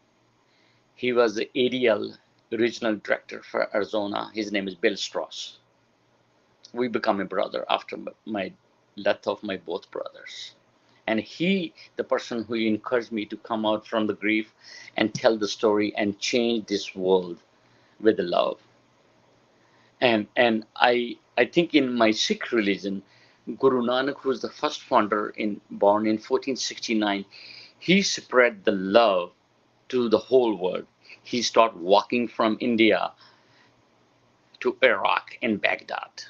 He was the ADL regional director for Arizona. His name is Bill Strauss. We become a brother after my death of my both brothers. And he, the person who encouraged me to come out from the grief and tell the story and change this world with the love. And I think in my Sikh religion, Guru Nanak, who was the first founder born in 1469, he spread the love to the whole world. He started walking from India to Iraq and Baghdad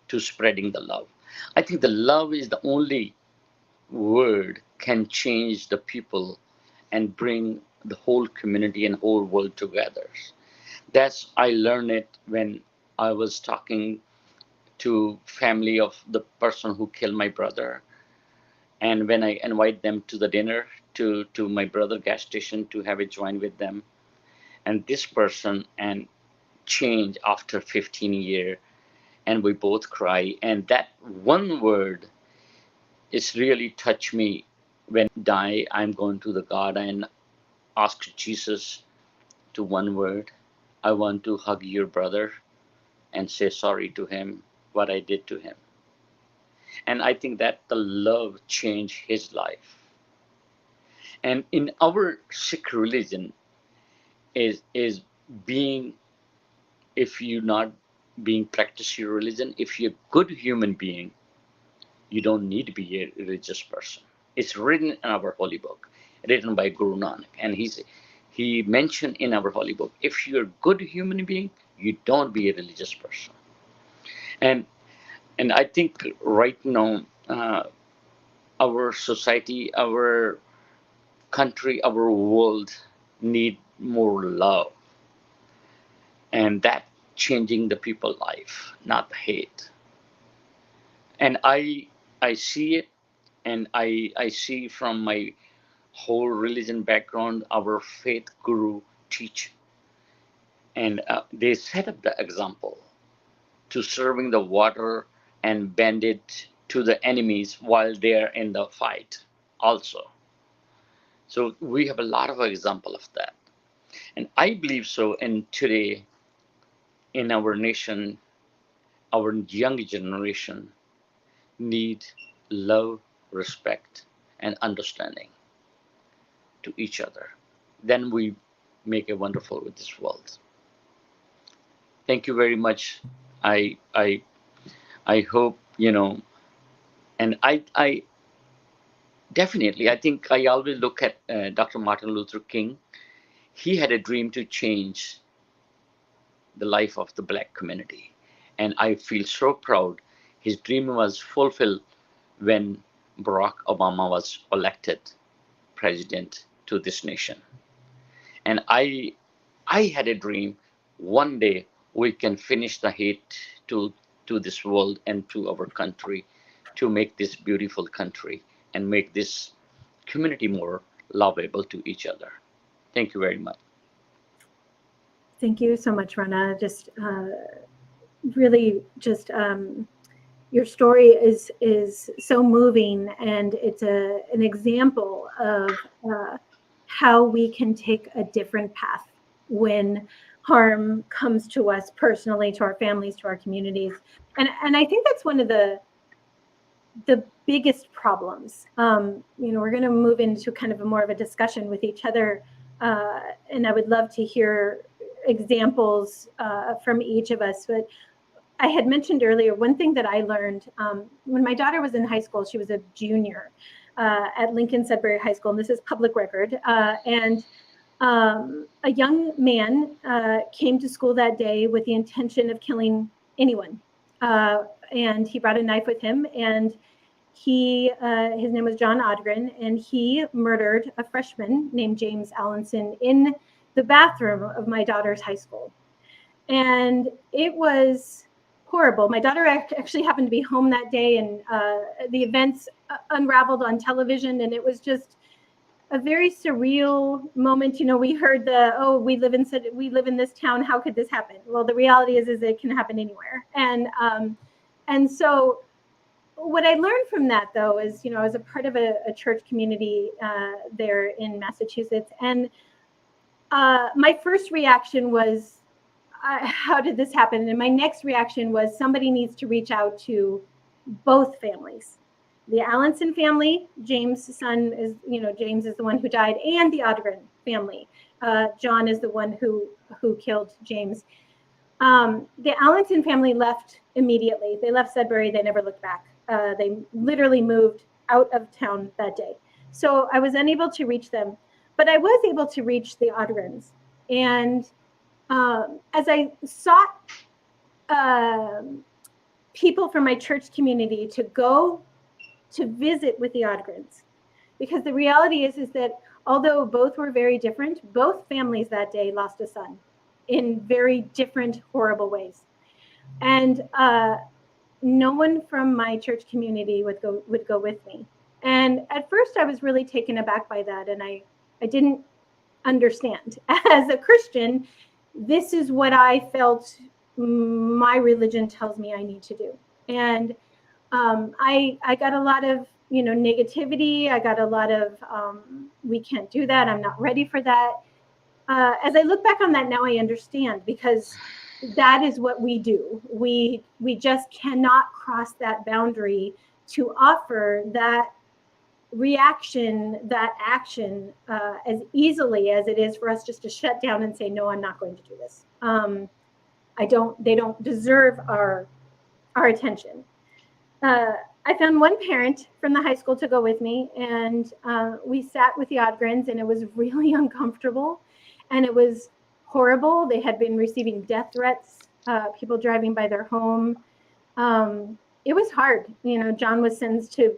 to spreading the love. I think the love is the only word can change the people and bring the whole community and whole world together. I learned it when I was talking to family of the person who killed my brother, and when I invite them to the dinner to my brother gas station to have a join with them, and this person and change after 15 years, and we both cry, and that one word is really touched me. When I die, I'm going to the God and ask Jesus to one word. I want to hug your brother and say sorry to him what I did to him. And I think that the love changed his life. And in our Sikh religion is being, if you're not being practice your religion, if you're a good human being, you don't need to be a religious person. It's written in our holy book, written by Guru Nanak. And he mentioned in our holy book, if you're a good human being, you don't be a religious person. And I think right now, our society, our country, our world need more love, and that changing the people life, not hate. And I see it, and I see from my whole religion background, our faith guru teach, and they set up the example to serving the water and bend it to the enemies while they're in the fight also. So we have a lot of example of that. And I believe so. And today in our nation, our young generation need love, respect, and understanding to each other. Then we make a wonderful with this world. Thank you very much. I hope, and I definitely, I think I always look at Dr. Martin Luther King. He had a dream to change the life of the Black community. And I feel so proud. His dream was fulfilled when Barack Obama was elected president to this nation. And I had a dream one day we can finish the hate to this world and to our country, to make this beautiful country and make this community more lovable to each other. Thank you very much. Thank you so much, Rana. Just really just your story is so moving, and it's an example of how we can take a different path when harm comes to us personally, to our families, to our communities. And I think that's one of the biggest problems. We're going to move into kind of a more of a discussion with each other, and I would love to hear examples from each of us. But I had mentioned earlier, one thing that I learned when my daughter was in high school, she was a junior at Lincoln Sudbury High School, and this is public record. And a young man came to school that day with the intention of killing anyone. And he brought a knife with him, and his name was John Odgren, and he murdered a freshman named James Allenson in the bathroom of my daughter's high school. And it was horrible. My daughter actually happened to be home that day, and the events unraveled on television, and it was just a very surreal moment. We heard we live in this town. How could this happen? Well, the reality is it can happen anywhere. And so what I learned from that, though, is, I was a part of a church community there in Massachusetts, and my first reaction was, how did this happen? And my next reaction was, somebody needs to reach out to both families. The Allenson family, James' son is, James is the one who died, and the Odgren family. John is the one who killed James. The Allenson family left immediately. They left Sudbury. They never looked back. They literally moved out of town that day. So I was unable to reach them, but I was able to reach the Odgrens. And as I sought people from my church community to go to visit with the Odgrens, because the reality is that although both were very different, both families that day lost a son in very different, horrible ways. And no one from my church community would go with me. And at first I was really taken aback by that, and I didn't understand. As a Christian, this is what I felt my religion tells me I need to do. And I got a lot of negativity. I got a lot of we can't do that. I'm not ready for that. As I look back on that now, I understand, because that is what we do. We just cannot cross that boundary to offer that reaction, that action, as easily as it is for us just to shut down and say, no, I'm not going to do this. They don't deserve our attention. I found one parent from the high school to go with me, and we sat with the Odgrens, and it was really uncomfortable, and it was horrible. They had been receiving death threats, people driving by their home. It was hard. John was sentenced to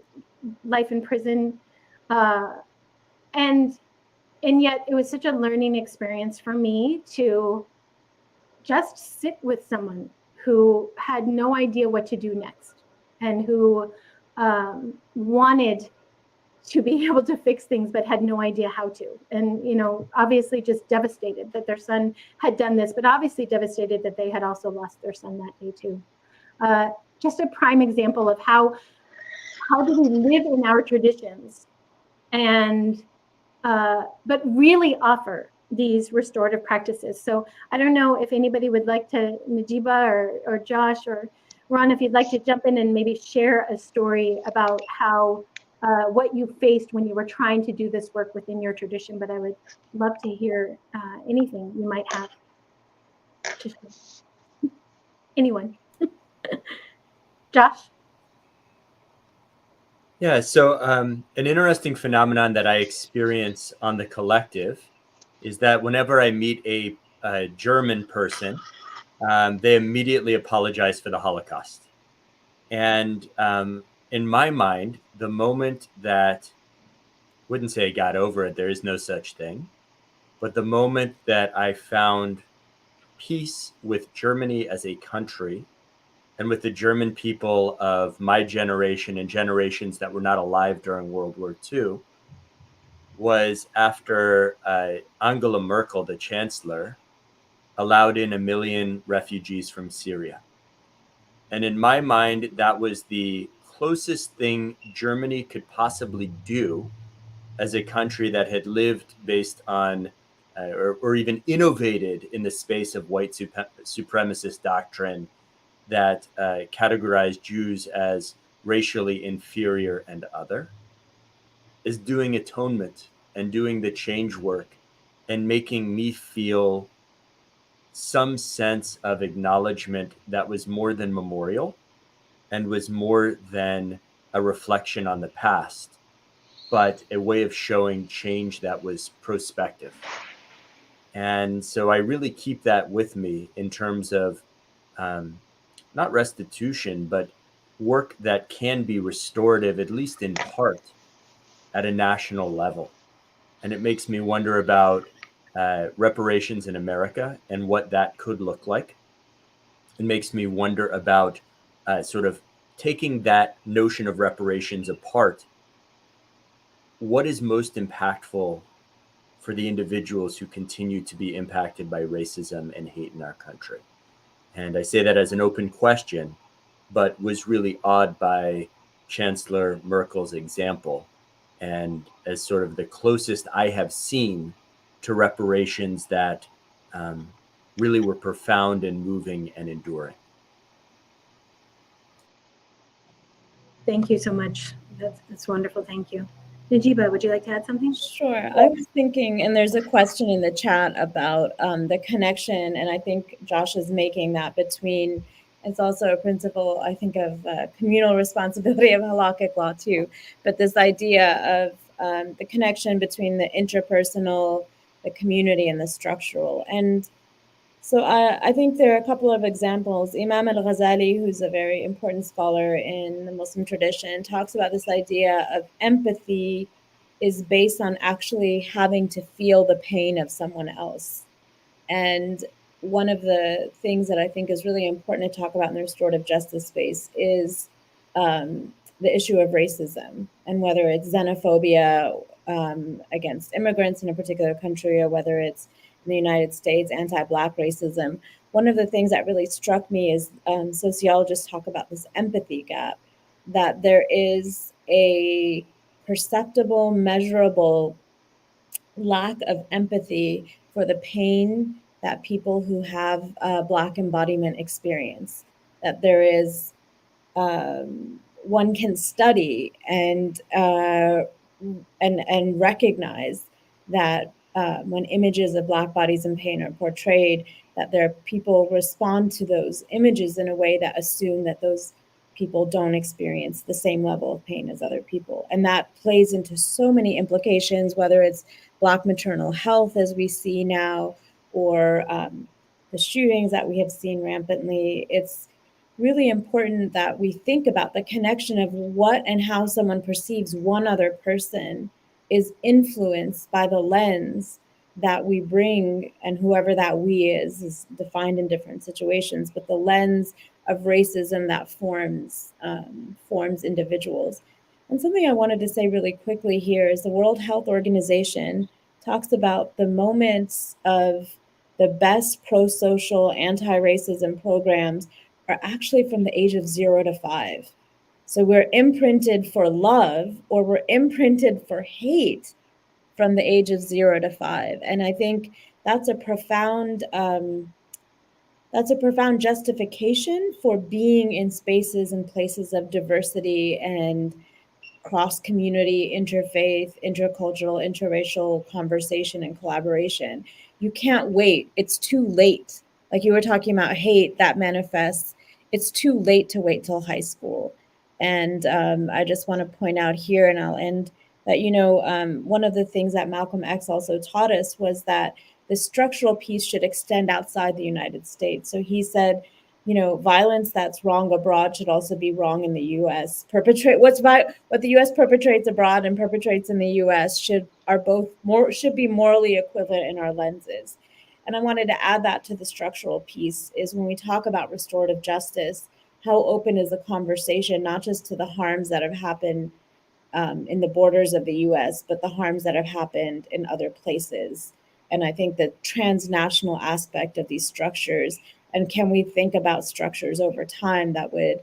life in prison, and yet it was such a learning experience for me to just sit with someone who had no idea what to do next, and who wanted to be able to fix things but had no idea how to. And obviously just devastated that their son had done this, but obviously devastated that they had also lost their son that day too. Just a prime example of how do we live in our traditions, and but really offer these restorative practices. So I don't know if anybody would like to, Najiba or Josh or Ron, if you'd like to jump in and maybe share a story about how what you faced when you were trying to do this work within your tradition. But I would love to hear anything you might have. Anyone? Josh? Yeah, so an interesting phenomenon that I experience on the collective is that whenever I meet a German person, they immediately apologize for the Holocaust. And in my mind, the moment that, wouldn't say I got over it, there is no such thing, but the moment that I found peace with Germany as a country and with the German people of my generation and generations that were not alive during World War II, was after Angela Merkel, the chancellor, allowed in 1 million refugees from Syria. And in my mind, that was the closest thing Germany could possibly do as a country that had lived based on or even innovated in the space of white supremacist doctrine that categorized Jews as racially inferior and other, is doing atonement and doing the change work and making me feel some sense of acknowledgement that was more than memorial and was more than a reflection on the past, but a way of showing change that was prospective. And so I really keep that with me in terms of not restitution, but work that can be restorative, at least in part, at a national level. And it makes me wonder about reparations in America and what that could look like. It makes me wonder about sort of taking that notion of reparations apart. What is most impactful for the individuals who continue to be impacted by racism and hate in our country? And I say that as an open question, but was really awed by Chancellor Merkel's example and as sort of the closest I have seen to reparations that really were profound and moving and enduring. Thank you so much. That's wonderful. Thank you. Najiba, would you like to add something? Sure. I was thinking, and there's a question in the chat about the connection, and I think Josh is making that between, it's also a principle, I think, of communal responsibility of halakhic law too, but this idea of the connection between the interpersonal, the community, and the structural. And so I think there are a couple of examples. Imam al-Ghazali, who's a very important scholar in the Muslim tradition, talks about this idea of empathy is based on actually having to feel the pain of someone else. And one of the things that I think is really important to talk about in the restorative justice space is the issue of racism, and whether it's xenophobia against immigrants in a particular country, or whether it's in the United States, anti-Black racism. One of the things that really struck me is sociologists talk about this empathy gap, that there is a perceptible, measurable lack of empathy for the pain that people who have Black embodiment experience. That there is, one can study and recognize that when images of Black bodies in pain are portrayed, that there are people respond to those images in a way that assume that those people don't experience the same level of pain as other people. And that plays into so many implications, whether it's Black maternal health, as we see now, or the shootings that we have seen rampantly. It's really important that we think about the connection of what and how someone perceives one other person is influenced by the lens that we bring, and whoever that we is defined in different situations, but the lens of racism that forms individuals. And something I wanted to say really quickly here is the World Health Organization talks about the moments of the best pro-social, anti-racism programs are actually from the age of 0 to 5. So we're imprinted for love, or we're imprinted for hate from the age of 0 to 5. And I think that's a profound justification for being in spaces and places of diversity and cross-community, interfaith, intercultural, interracial conversation and collaboration. You can't wait. It's too late. Like you were talking about hate that manifests. It's too late to wait till high school. And I just want to point out here, and I'll end, that, one of the things that Malcolm X also taught us was that the structural piece should extend outside the United States. So he said, violence that's wrong abroad should also be wrong in the U.S. What the U.S. perpetrates abroad and perpetrates in the U.S. should be morally equivalent in our lenses. And I wanted to add that to the structural piece is when we talk about restorative justice, how open is the conversation, not just to the harms that have happened in the borders of the US, but the harms that have happened in other places. And I think the transnational aspect of these structures, and can we think about structures over time that would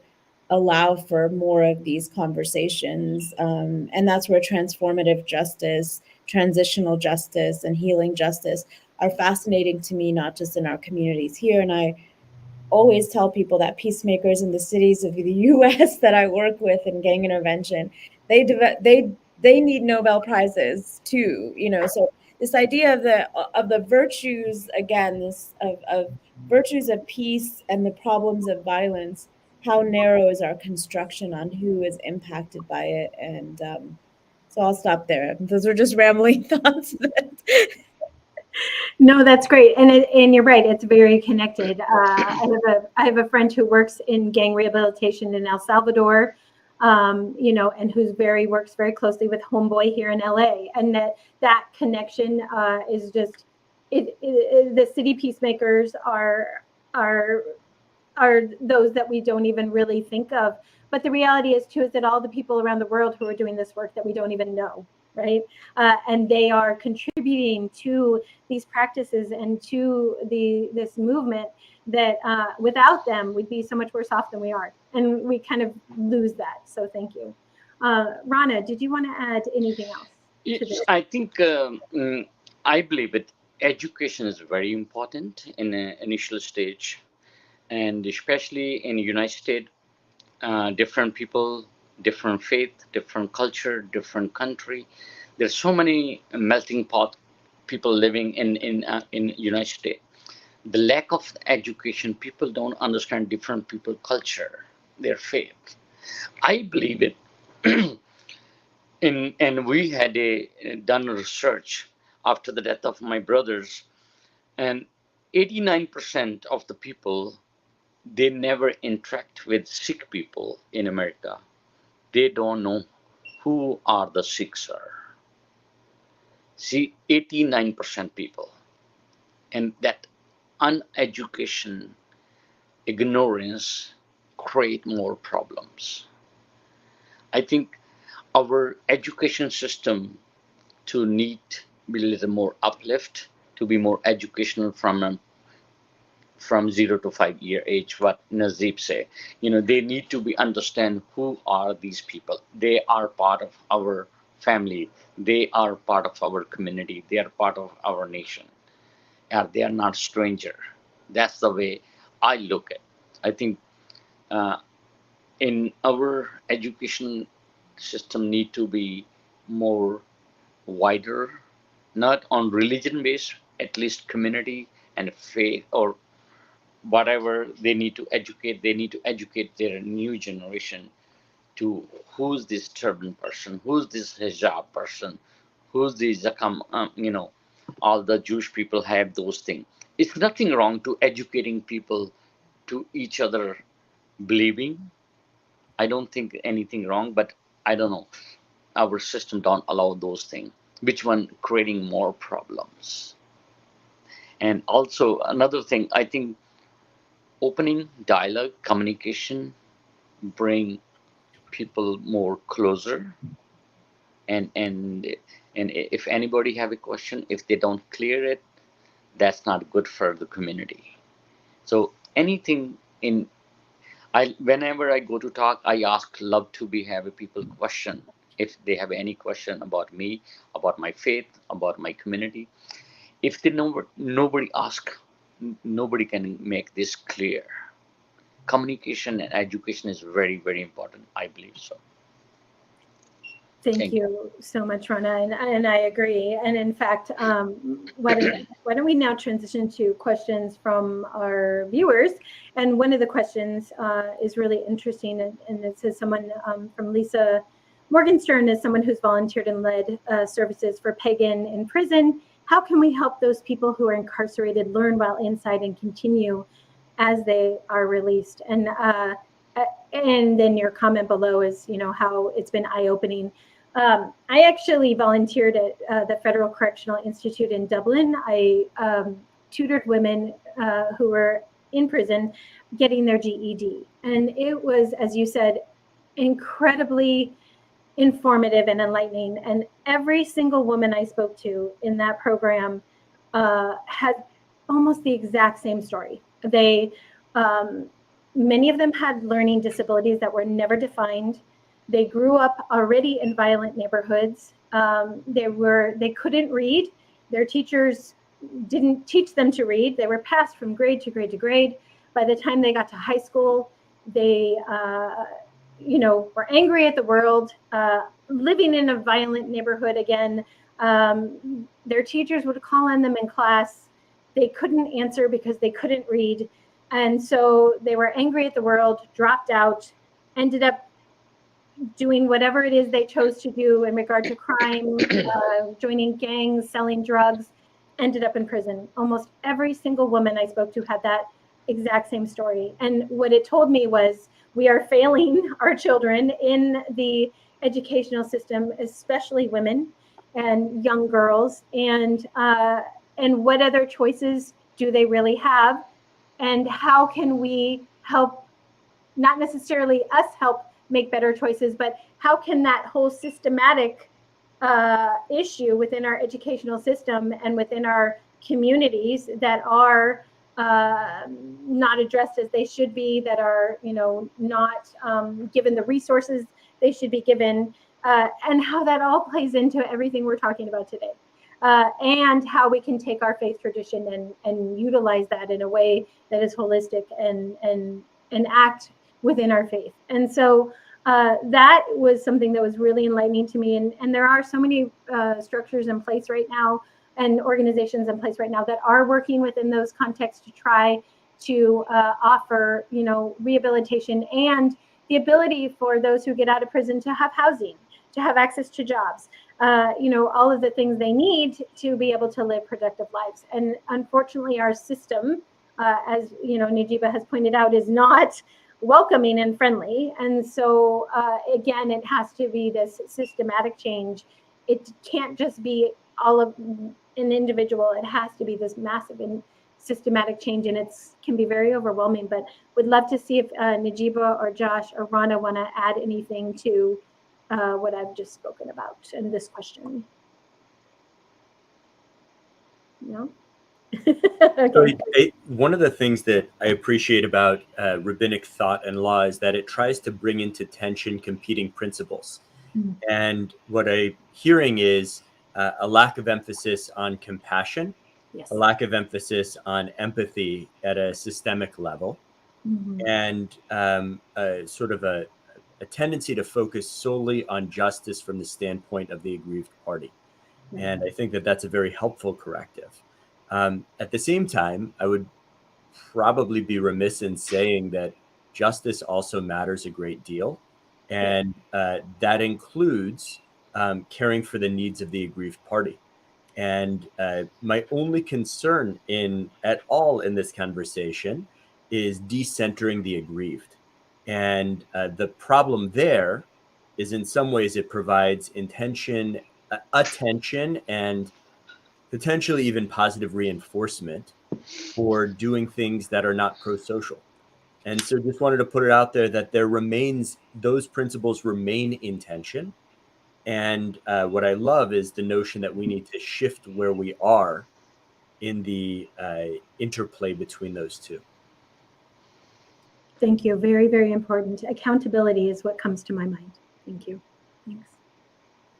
allow for more of these conversations? And that's where transformative justice, transitional justice, and healing justice are fascinating to me, not just in our communities here. And I always tell people that peacemakers in the cities of the US that I work with in gang intervention, they need Nobel Prizes too, you know. So this idea of the virtues, again, this of virtues of peace and the problems of violence, how narrow is our construction on who is impacted by it? And so I'll stop there. Those are just rambling thoughts. No, that's great, and you're right. It's very connected. I have a friend who works in gang rehabilitation in El Salvador, you know, and works very closely with Homeboy here in LA, and that connection is just the city peacemakers are those that we don't even really think of. But the reality is too is that all the people around the world who are doing this work that we don't even know, right? And they are contributing to these practices and to this movement that without them, we'd be so much worse off than we are. And we kind of lose that. So thank you. Rana, did you want to add anything else to this? I think I believe that education is very important in the initial stage, and especially in the United States, different people, different faith, different culture, different country. There's so many melting pot people living in United States. The lack of education, people don't understand different people culture, their faith. I believe it. And we had done research after the death of my brothers, and 89% of the people, they never interact with Sikh people in America. They don't know who are the Sikhs are. See, 89% people. And that uneducation, ignorance create more problems. I think our education system to need be a little more uplift, to be more educational from 0 to 5 year age, what Nazib say. You know, they need to be understand who are these people. They are part of our family. They are part of our community. They are part of our nation. They are not stranger. That's the way I look at. I think in our education system need to be more wider, not on religion based, at least community and faith or whatever they need to educate. They need to educate their new generation to who's this turban person, who's this hijab person, who's the zakam, you know, all the Jewish people have those things. It's nothing wrong to educating people to each other believing. I don't think anything wrong, but I don't know. Our system don't allow those things, which one creating more problems. And also another thing, I think opening dialogue, communication, bring people more closer. And if anybody have a question, if they don't clear it, that's not good for the community. So anything in whenever I go to talk, I love to have a people question if they have any question about me, about my faith, about my community. If they nobody ask, nobody can make this clear. Communication and education is very, very important. I believe so. Thank you so much, Rana, and I agree. And in fact, why don't we now transition to questions from our viewers? And one of the questions is really interesting, and it says someone from Lisa Morgenstern is someone who's volunteered and led services for Pagan in prison. How can we help those people who are incarcerated learn while inside and continue as they are released? And then your comment below is, you know, how it's been eye-opening. I actually volunteered at the Federal Correctional Institute in Dublin. I tutored women who were in prison getting their GED. And it was, as you said, incredibly informative and enlightening. And every single woman I spoke to in that program had almost the exact same story. They, many of them had learning disabilities that were never defined. They grew up already in violent neighborhoods. They couldn't read. Their teachers didn't teach them to read. They were passed from grade to grade to grade. By the time they got to high school, they were angry at the world, living in a violent neighborhood again. Their teachers would call on them in class. They couldn't answer because they couldn't read. And so they were angry at the world, dropped out, ended up doing whatever it is they chose to do in regard to crime, joining gangs, selling drugs, ended up in prison. Almost every single woman I spoke to had that exact same story. And what it told me was, we are failing our children in the educational system, especially women and young girls. And what other choices do they really have? And how can we help, not necessarily us help make better choices, but how can that whole systematic issue within our educational system and within our communities that are not addressed as they should be, that are not given the resources they should be given, and how that all plays into everything we're talking about today, and how we can take our faith tradition and utilize that in a way that is holistic and act within our faith. And so that was something that was really enlightening to me. And there are so many structures in place right now and organizations in place right now that are working within those contexts to try to offer, rehabilitation and the ability for those who get out of prison to have housing, to have access to jobs, all of the things they need to be able to live productive lives. And unfortunately, our system, as Najiba has pointed out, is not welcoming and friendly. And so again, it has to be this systematic change. It can't just be all of an individual. It has to be this massive and systematic change, and it can be very overwhelming. But would love to see if Najiba or Josh or Rana want to add anything to what I've just spoken about in this question. No? Okay. So one of the things that I appreciate about rabbinic thought and law is that it tries to bring into tension competing principles. Mm-hmm. And what I'm hearing is a lack of emphasis on compassion, yes, a lack of emphasis on empathy at a systemic level, mm-hmm, and sort of a tendency to focus solely on justice from the standpoint of the aggrieved party. Mm-hmm. And I think that that's a very helpful corrective. At the same time, I would probably be remiss in saying that justice also matters a great deal. And that includes caring for the needs of the aggrieved party. And my only concern at all in this conversation is decentering the aggrieved. And the problem there is, in some ways, it provides attention, and potentially even positive reinforcement for doing things that are not pro-social. And so just wanted to put it out there that those principles remain in tension. And what I love is the notion that we need to shift where we are in the interplay between those two. Thank you. Very, very important. Accountability is what comes to my mind. Thank you. Thanks.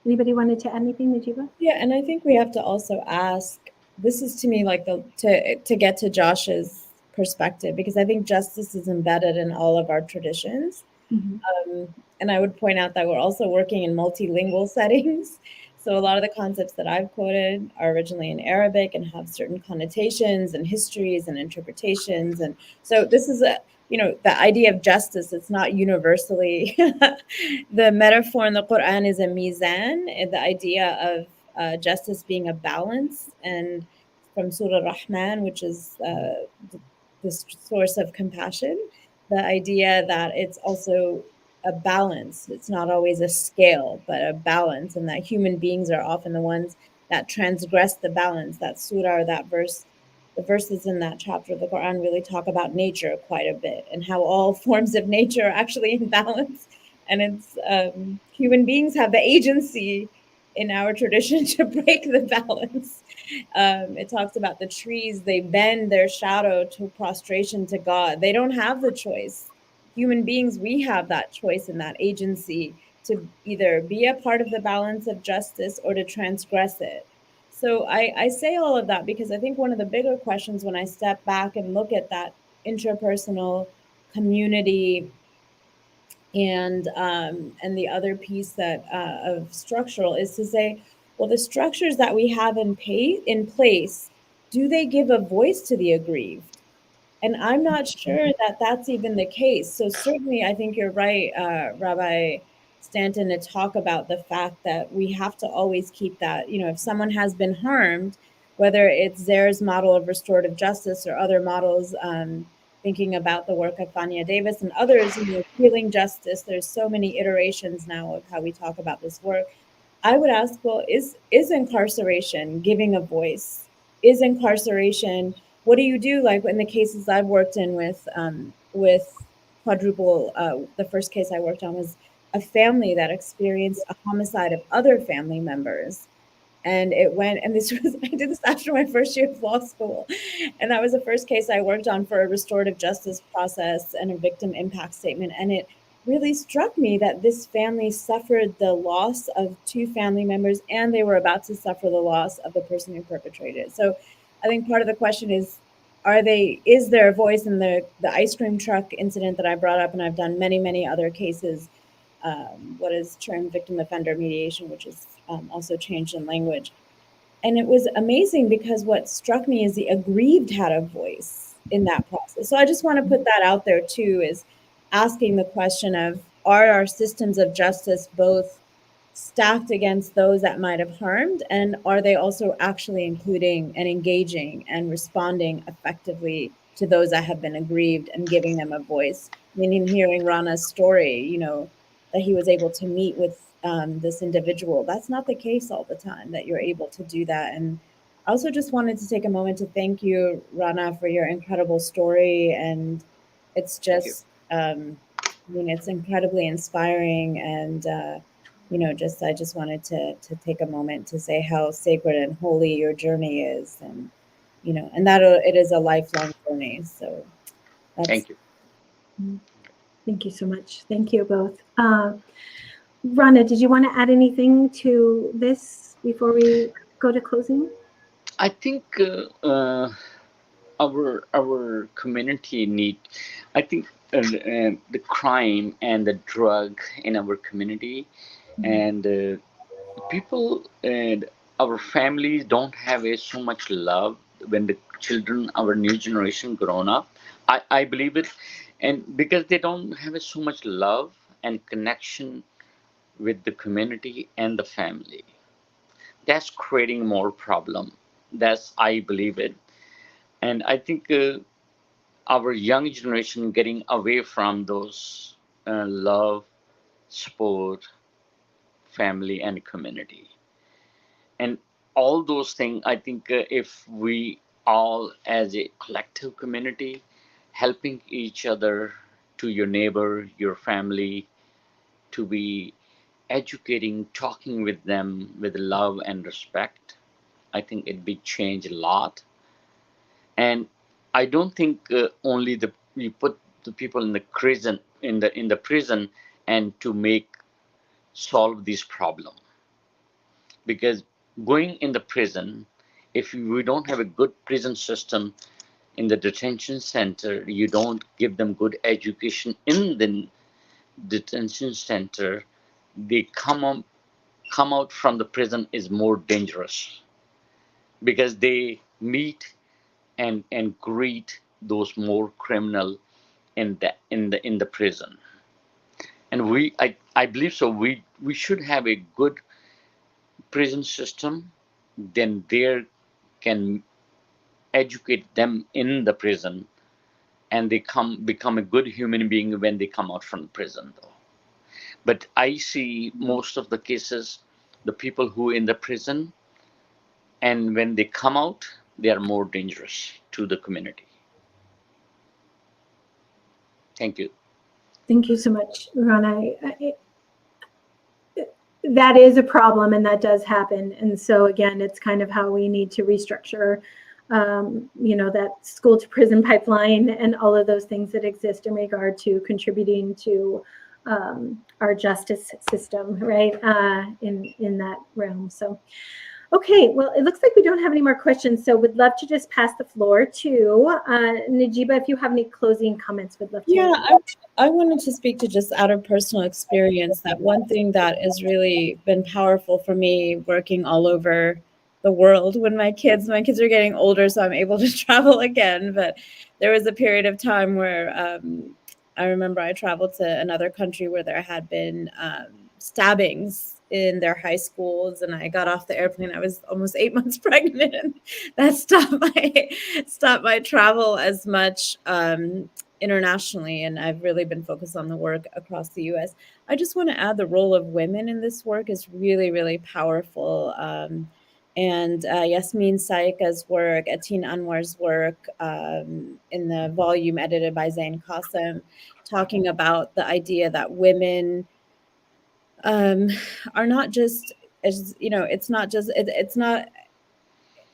Anybody wanted to add anything, Najiba? Yeah, and I think we have to also ask, this is to me like to get to Josh's perspective, because I think justice is embedded in all of our traditions. Mm-hmm. And I would point out that we're also working in multilingual settings. So a lot of the concepts that I've quoted are originally in Arabic and have certain connotations and histories and interpretations. And so this is the idea of justice, it's not universally. The metaphor in the Quran is a mizan, and the idea of justice being a balance. And from Surah Rahman, which is the source of compassion, the idea that it's also a balance. It's not always a scale, but a balance, and that human beings are often the ones that transgress the balance. That surah or that verse, the verses in that chapter of the Quran really talk about nature quite a bit, and how all forms of nature are actually in balance. And it's human beings have the agency in our tradition to break the balance. It talks about the trees, they bend their shadow to prostration to God. They don't have the choice. Human beings, we have that choice and that agency to either be a part of the balance of justice or to transgress it. So I say all of that because I think one of the bigger questions when I step back and look at that interpersonal community and the other piece that of structural is to say, well, the structures that we have in place, do they give a voice to the aggrieved? And I'm not sure that that's even the case. So certainly, I think you're right, Rabbi Stanton, to talk about the fact that we have to always keep that, if someone has been harmed, whether it's Zare's model of restorative justice or other models, thinking about the work of Fania Davis and others, healing justice, there's so many iterations now of how we talk about this work. I would ask, well, is incarceration giving a voice? Is incarceration, what do you do? Like in the cases I've worked in with quadruple, the first case I worked on was a family that experienced a homicide of other family members. And it went, and this was, I did this after my first year of law school. And that was the first case I worked on for a restorative justice process and a victim impact statement. And it really struck me that this family suffered the loss of two family members, and they were about to suffer the loss of the person who perpetrated it. So I think part of the question is, is there a voice in the ice cream truck incident that I brought up, and I've done many, many other cases, what is termed victim offender mediation, which is also changed in language. And it was amazing because what struck me is the aggrieved had a voice in that process. So I just want to put that out there too, is asking the question of, are our systems of justice both stacked against those that might have harmed, and are they also actually including and engaging and responding effectively to those that have been aggrieved and giving them a voice? Meaning, hearing Rana's story, that he was able to meet with this individual. That's not the case all the time, that you're able to do that. And I also just wanted to take a moment to thank you, Rana, for your incredible story. And it's just, it's incredibly inspiring. And, I just wanted to take a moment to say how sacred and holy your journey is. And, and that it is a lifelong journey. So Thank you. Thank you so much. Thank you both. Rana, did you want to add anything to this before we go to closing? I think our community need. I think the crime and the drug in our community, and people and our families don't have so much love when the children, our new generation, grown up. I believe it, and because they don't have so much love and connection with the community and the family, that's creating more problem. That's, I believe it. And I think our young generation getting away from those love, support, family, and community, and all those things. I think if we all, as a collective community, helping each other, to your neighbor, your family, to be educating, talking with them with love and respect, I think it'd be change a lot. And I don't think only you put the people in the prison, in the prison, and to solve this problem. Because going in the prison, if we don't have a good prison system in the detention center, you don't give them good education in the detention center, they come out from the prison is more dangerous, because they meet and greet those more criminal in the prison. And I believe so we should have a good prison system, then there can educate them in the prison, and they become a good human being when they come out from prison, though. But I see most of the cases, the people who in the prison, and when they come out, they are more dangerous to the community. Thank you. Thank you so much, Rana. that is a problem, and that does happen. And so again, it's kind of how we need to restructure, that school to prison pipeline and all of those things that exist in regard to contributing to our justice system, right? In that realm. So. Okay, well, it looks like we don't have any more questions, so would love to just pass the floor to Najiba. If you have any closing comments, would love to. Yeah, I wanted to speak to, just out of personal experience, that one thing that has really been powerful for me working all over the world when my kids are getting older, so I'm able to travel again. But there was a period of time where I remember I traveled to another country where there had been stabbings in their high schools, and I got off the airplane. I was almost 8 months pregnant, and that stopped my travel as much internationally, and I've really been focused on the work across the U.S. I just want to add the role of women in this work is really, really powerful. And Yasmin Saika's work, Atin Anwar's work in the volume edited by Zain Qasim, talking about the idea that women are not just, as it's not just,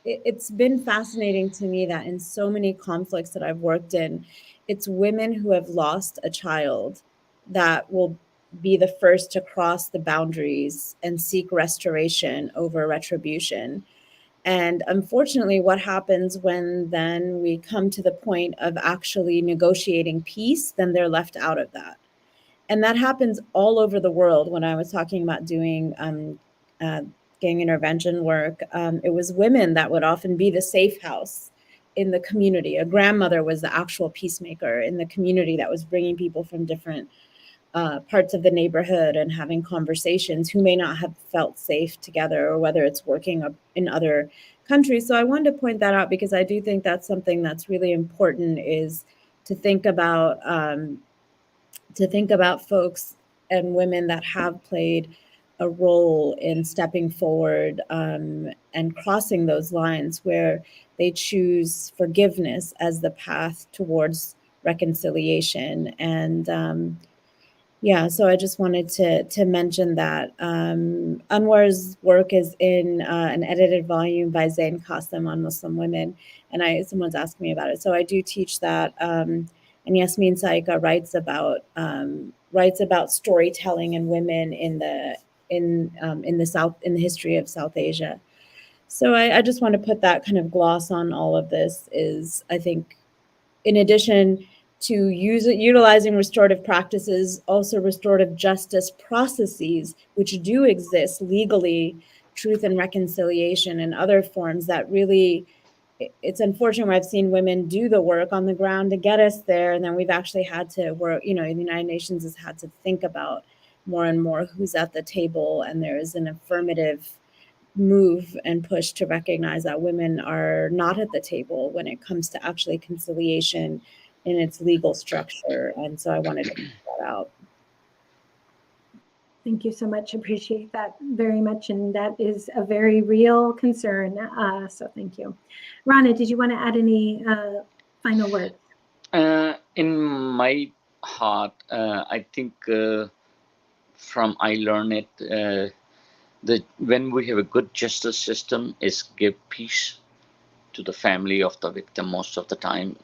it's been fascinating to me that in so many conflicts that I've worked in, it's women who have lost a child that will be the first to cross the boundaries and seek restoration over retribution. And unfortunately, what happens when then we come to the point of actually negotiating peace, then they're left out of that. And that happens all over the world. When I was talking about doing gang intervention work, it was women that would often be the safe house in the community. A grandmother was the actual peacemaker in the community that was bringing people from different parts of the neighborhood and having conversations who may not have felt safe together, or whether it's working in other countries. So I wanted to point that out because I do think that's something that's really important, is to think about folks and women that have played a role in stepping forward and crossing those lines where they choose forgiveness as the path towards reconciliation. And so I just wanted to mention that Anwar's work is in an edited volume by Zain Qasim on Muslim women, and someone's asked me about it. So I do teach that. And Yasmin Saika writes about storytelling and women in the history of South Asia. So I just want to put that kind of gloss on all of this. Is, I think, in addition to utilizing restorative practices, also restorative justice processes, which do exist legally, truth and reconciliation and other forms that really, it's unfortunate where I've seen women do the work on the ground to get us there. And then we've actually had to work, the United Nations has had to think about more and more who's at the table. And there is an affirmative move and push to recognize that women are not at the table when it comes to actually conciliation in its legal structure. And so I wanted to point that out. Thank you so much. Appreciate that very much. And that is a very real concern. So thank you. Rana, did you want to add any final words? In my heart, I think from I learned it, that when we have a good justice system, is give peace to the family of the victim most of the time.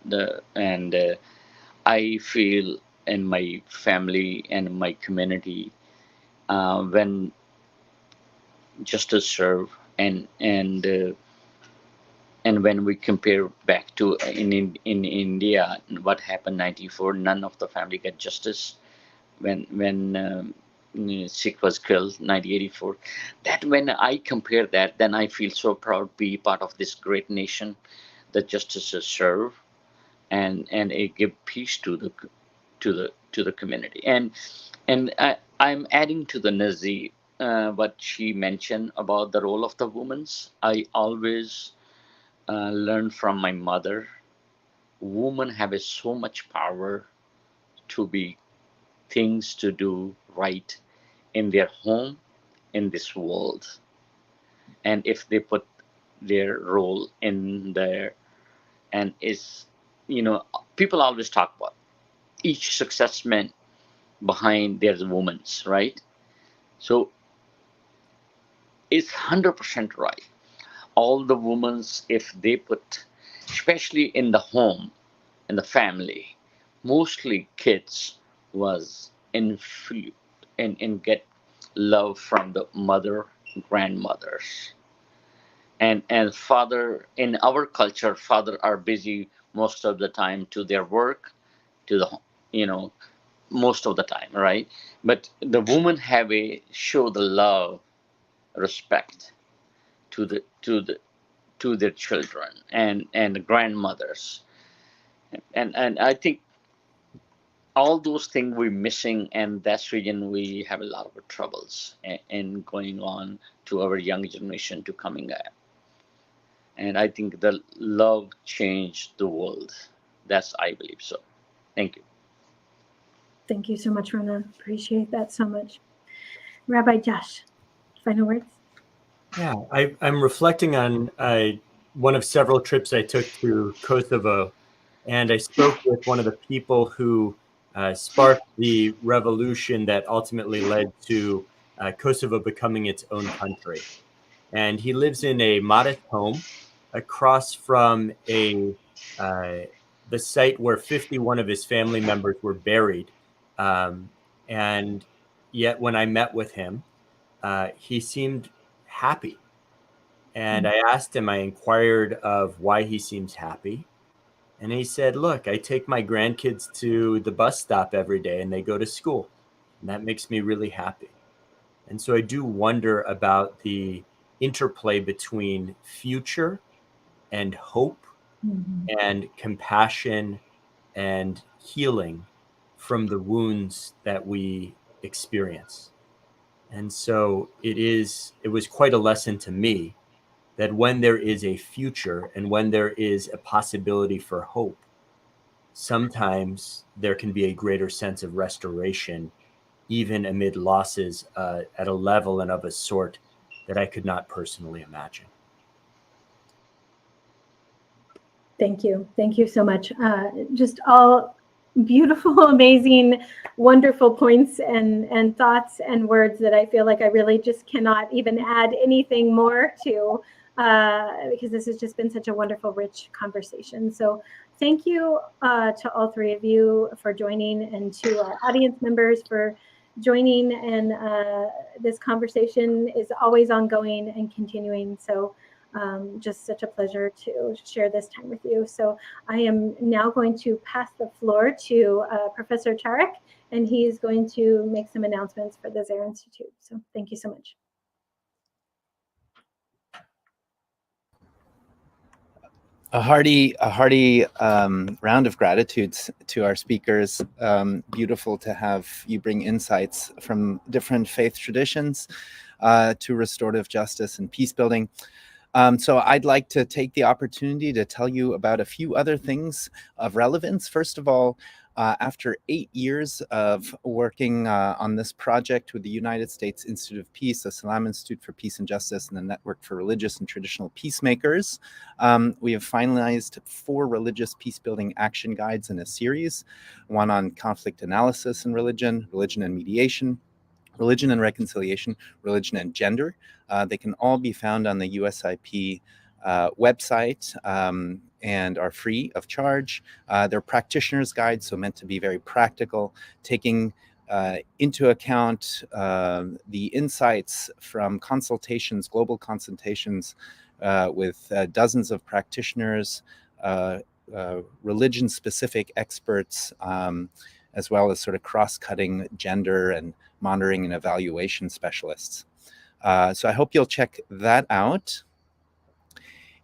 I feel in my family and my community, when justice serve and when we compare back to in India, what happened 94, none of the family got justice when Sikh was killed 1984. That when I compare that, then I feel so proud to be part of this great nation that justices serve and it give peace to the community. And I'm adding to the Nazi what she mentioned about the role of the women. I always learn from my mother. Women have so much power to be things to do right in their home, in this world. And if they put their role in there, and is, people always talk about each success man behind there's a woman's, right? So is 100% right. All the women's, if they put, especially in the home, in the family, mostly kids was in get love from the mother, grandmothers, and father. In our culture, father are busy most of the time to their work, to the you know most of the time, right? But the women have a show the love, respect to to their children and the grandmothers, and I think all those things we're missing, and that's the reason we have a lot of troubles in going on to our young generation to coming up. And I think the love changed the world. That's I believe so. Thank you. Thank you so much, Rona. Appreciate that so much. Rabbi Josh, final words? Yeah, I'm reflecting on one of several trips I took to Kosovo, and I spoke with one of the people who sparked the revolution that ultimately led to Kosovo becoming its own country. And he lives in a modest home across from the site where 51 of his family members were buried. And yet, when I met with him, he seemed happy. And I asked him, I inquired of why he seems happy. And he said, look, I take my grandkids to the bus stop every day and they go to school. And that makes me really happy. And so I do wonder about the interplay between future and hope and compassion and healing from the wounds that we experience. And so it was quite a lesson to me that when there is a future and when there is a possibility for hope, sometimes there can be a greater sense of restoration, even amid losses at a level and of a sort that I could not personally imagine. Thank you. Thank you so much. Just all beautiful, amazing, wonderful points and thoughts and words that I feel like I really just cannot even add anything more to, because this has just been such a wonderful, rich conversation. So thank you to all three of you for joining, and to our audience members for joining. And this conversation is always ongoing and continuing. So just such a pleasure to share this time with you. So I am now going to pass the floor to Professor Tarek, and he's going to make some announcements for the Zaire Institute. So thank you so much. A hearty round of gratitudes to our speakers. Beautiful to have you bring insights from different faith traditions to restorative justice and peace building. So I'd like to take the opportunity to tell you about a few other things of relevance. First of all, after 8 years of working on this project with the United States Institute of Peace, the Salam Institute for Peace and Justice, and the Network for Religious and Traditional Peacemakers, we have finalized 4 religious peace-building action guides in a series, one on conflict analysis and religion and mediation, religion and reconciliation, religion and gender. They can all be found on the USIP website and are free of charge. They're practitioner's guides, so meant to be very practical, taking into account the insights from consultations, global consultations with dozens of practitioners, religion-specific experts, as well as sort of cross-cutting gender and monitoring and evaluation specialists. So I hope you'll check that out.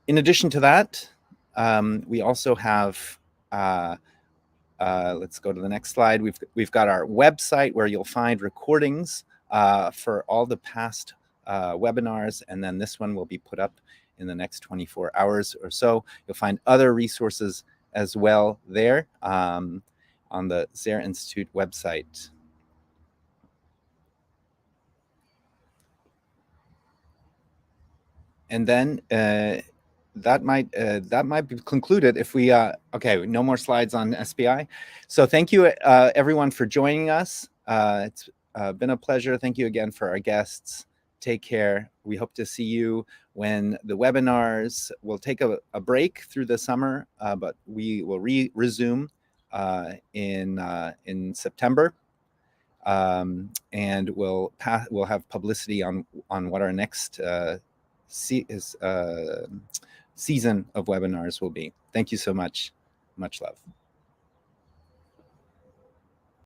In addition to that, we also have, let's go to the next slide. We've got our website where you'll find recordings for all the past webinars, and then this one will be put up in the next 24 hours or so. You'll find other resources as well there on the Zaire Institute website. And then that might be concluded if we okay, no more slides on SBI. So thank you everyone for joining us. It's been a pleasure. Thank you again for our guests, Take care. We hope to see you when the webinars will take a break through the summer, but we will resume in September. And we'll have publicity on what our next season of webinars will be. Thank you so much. Much love.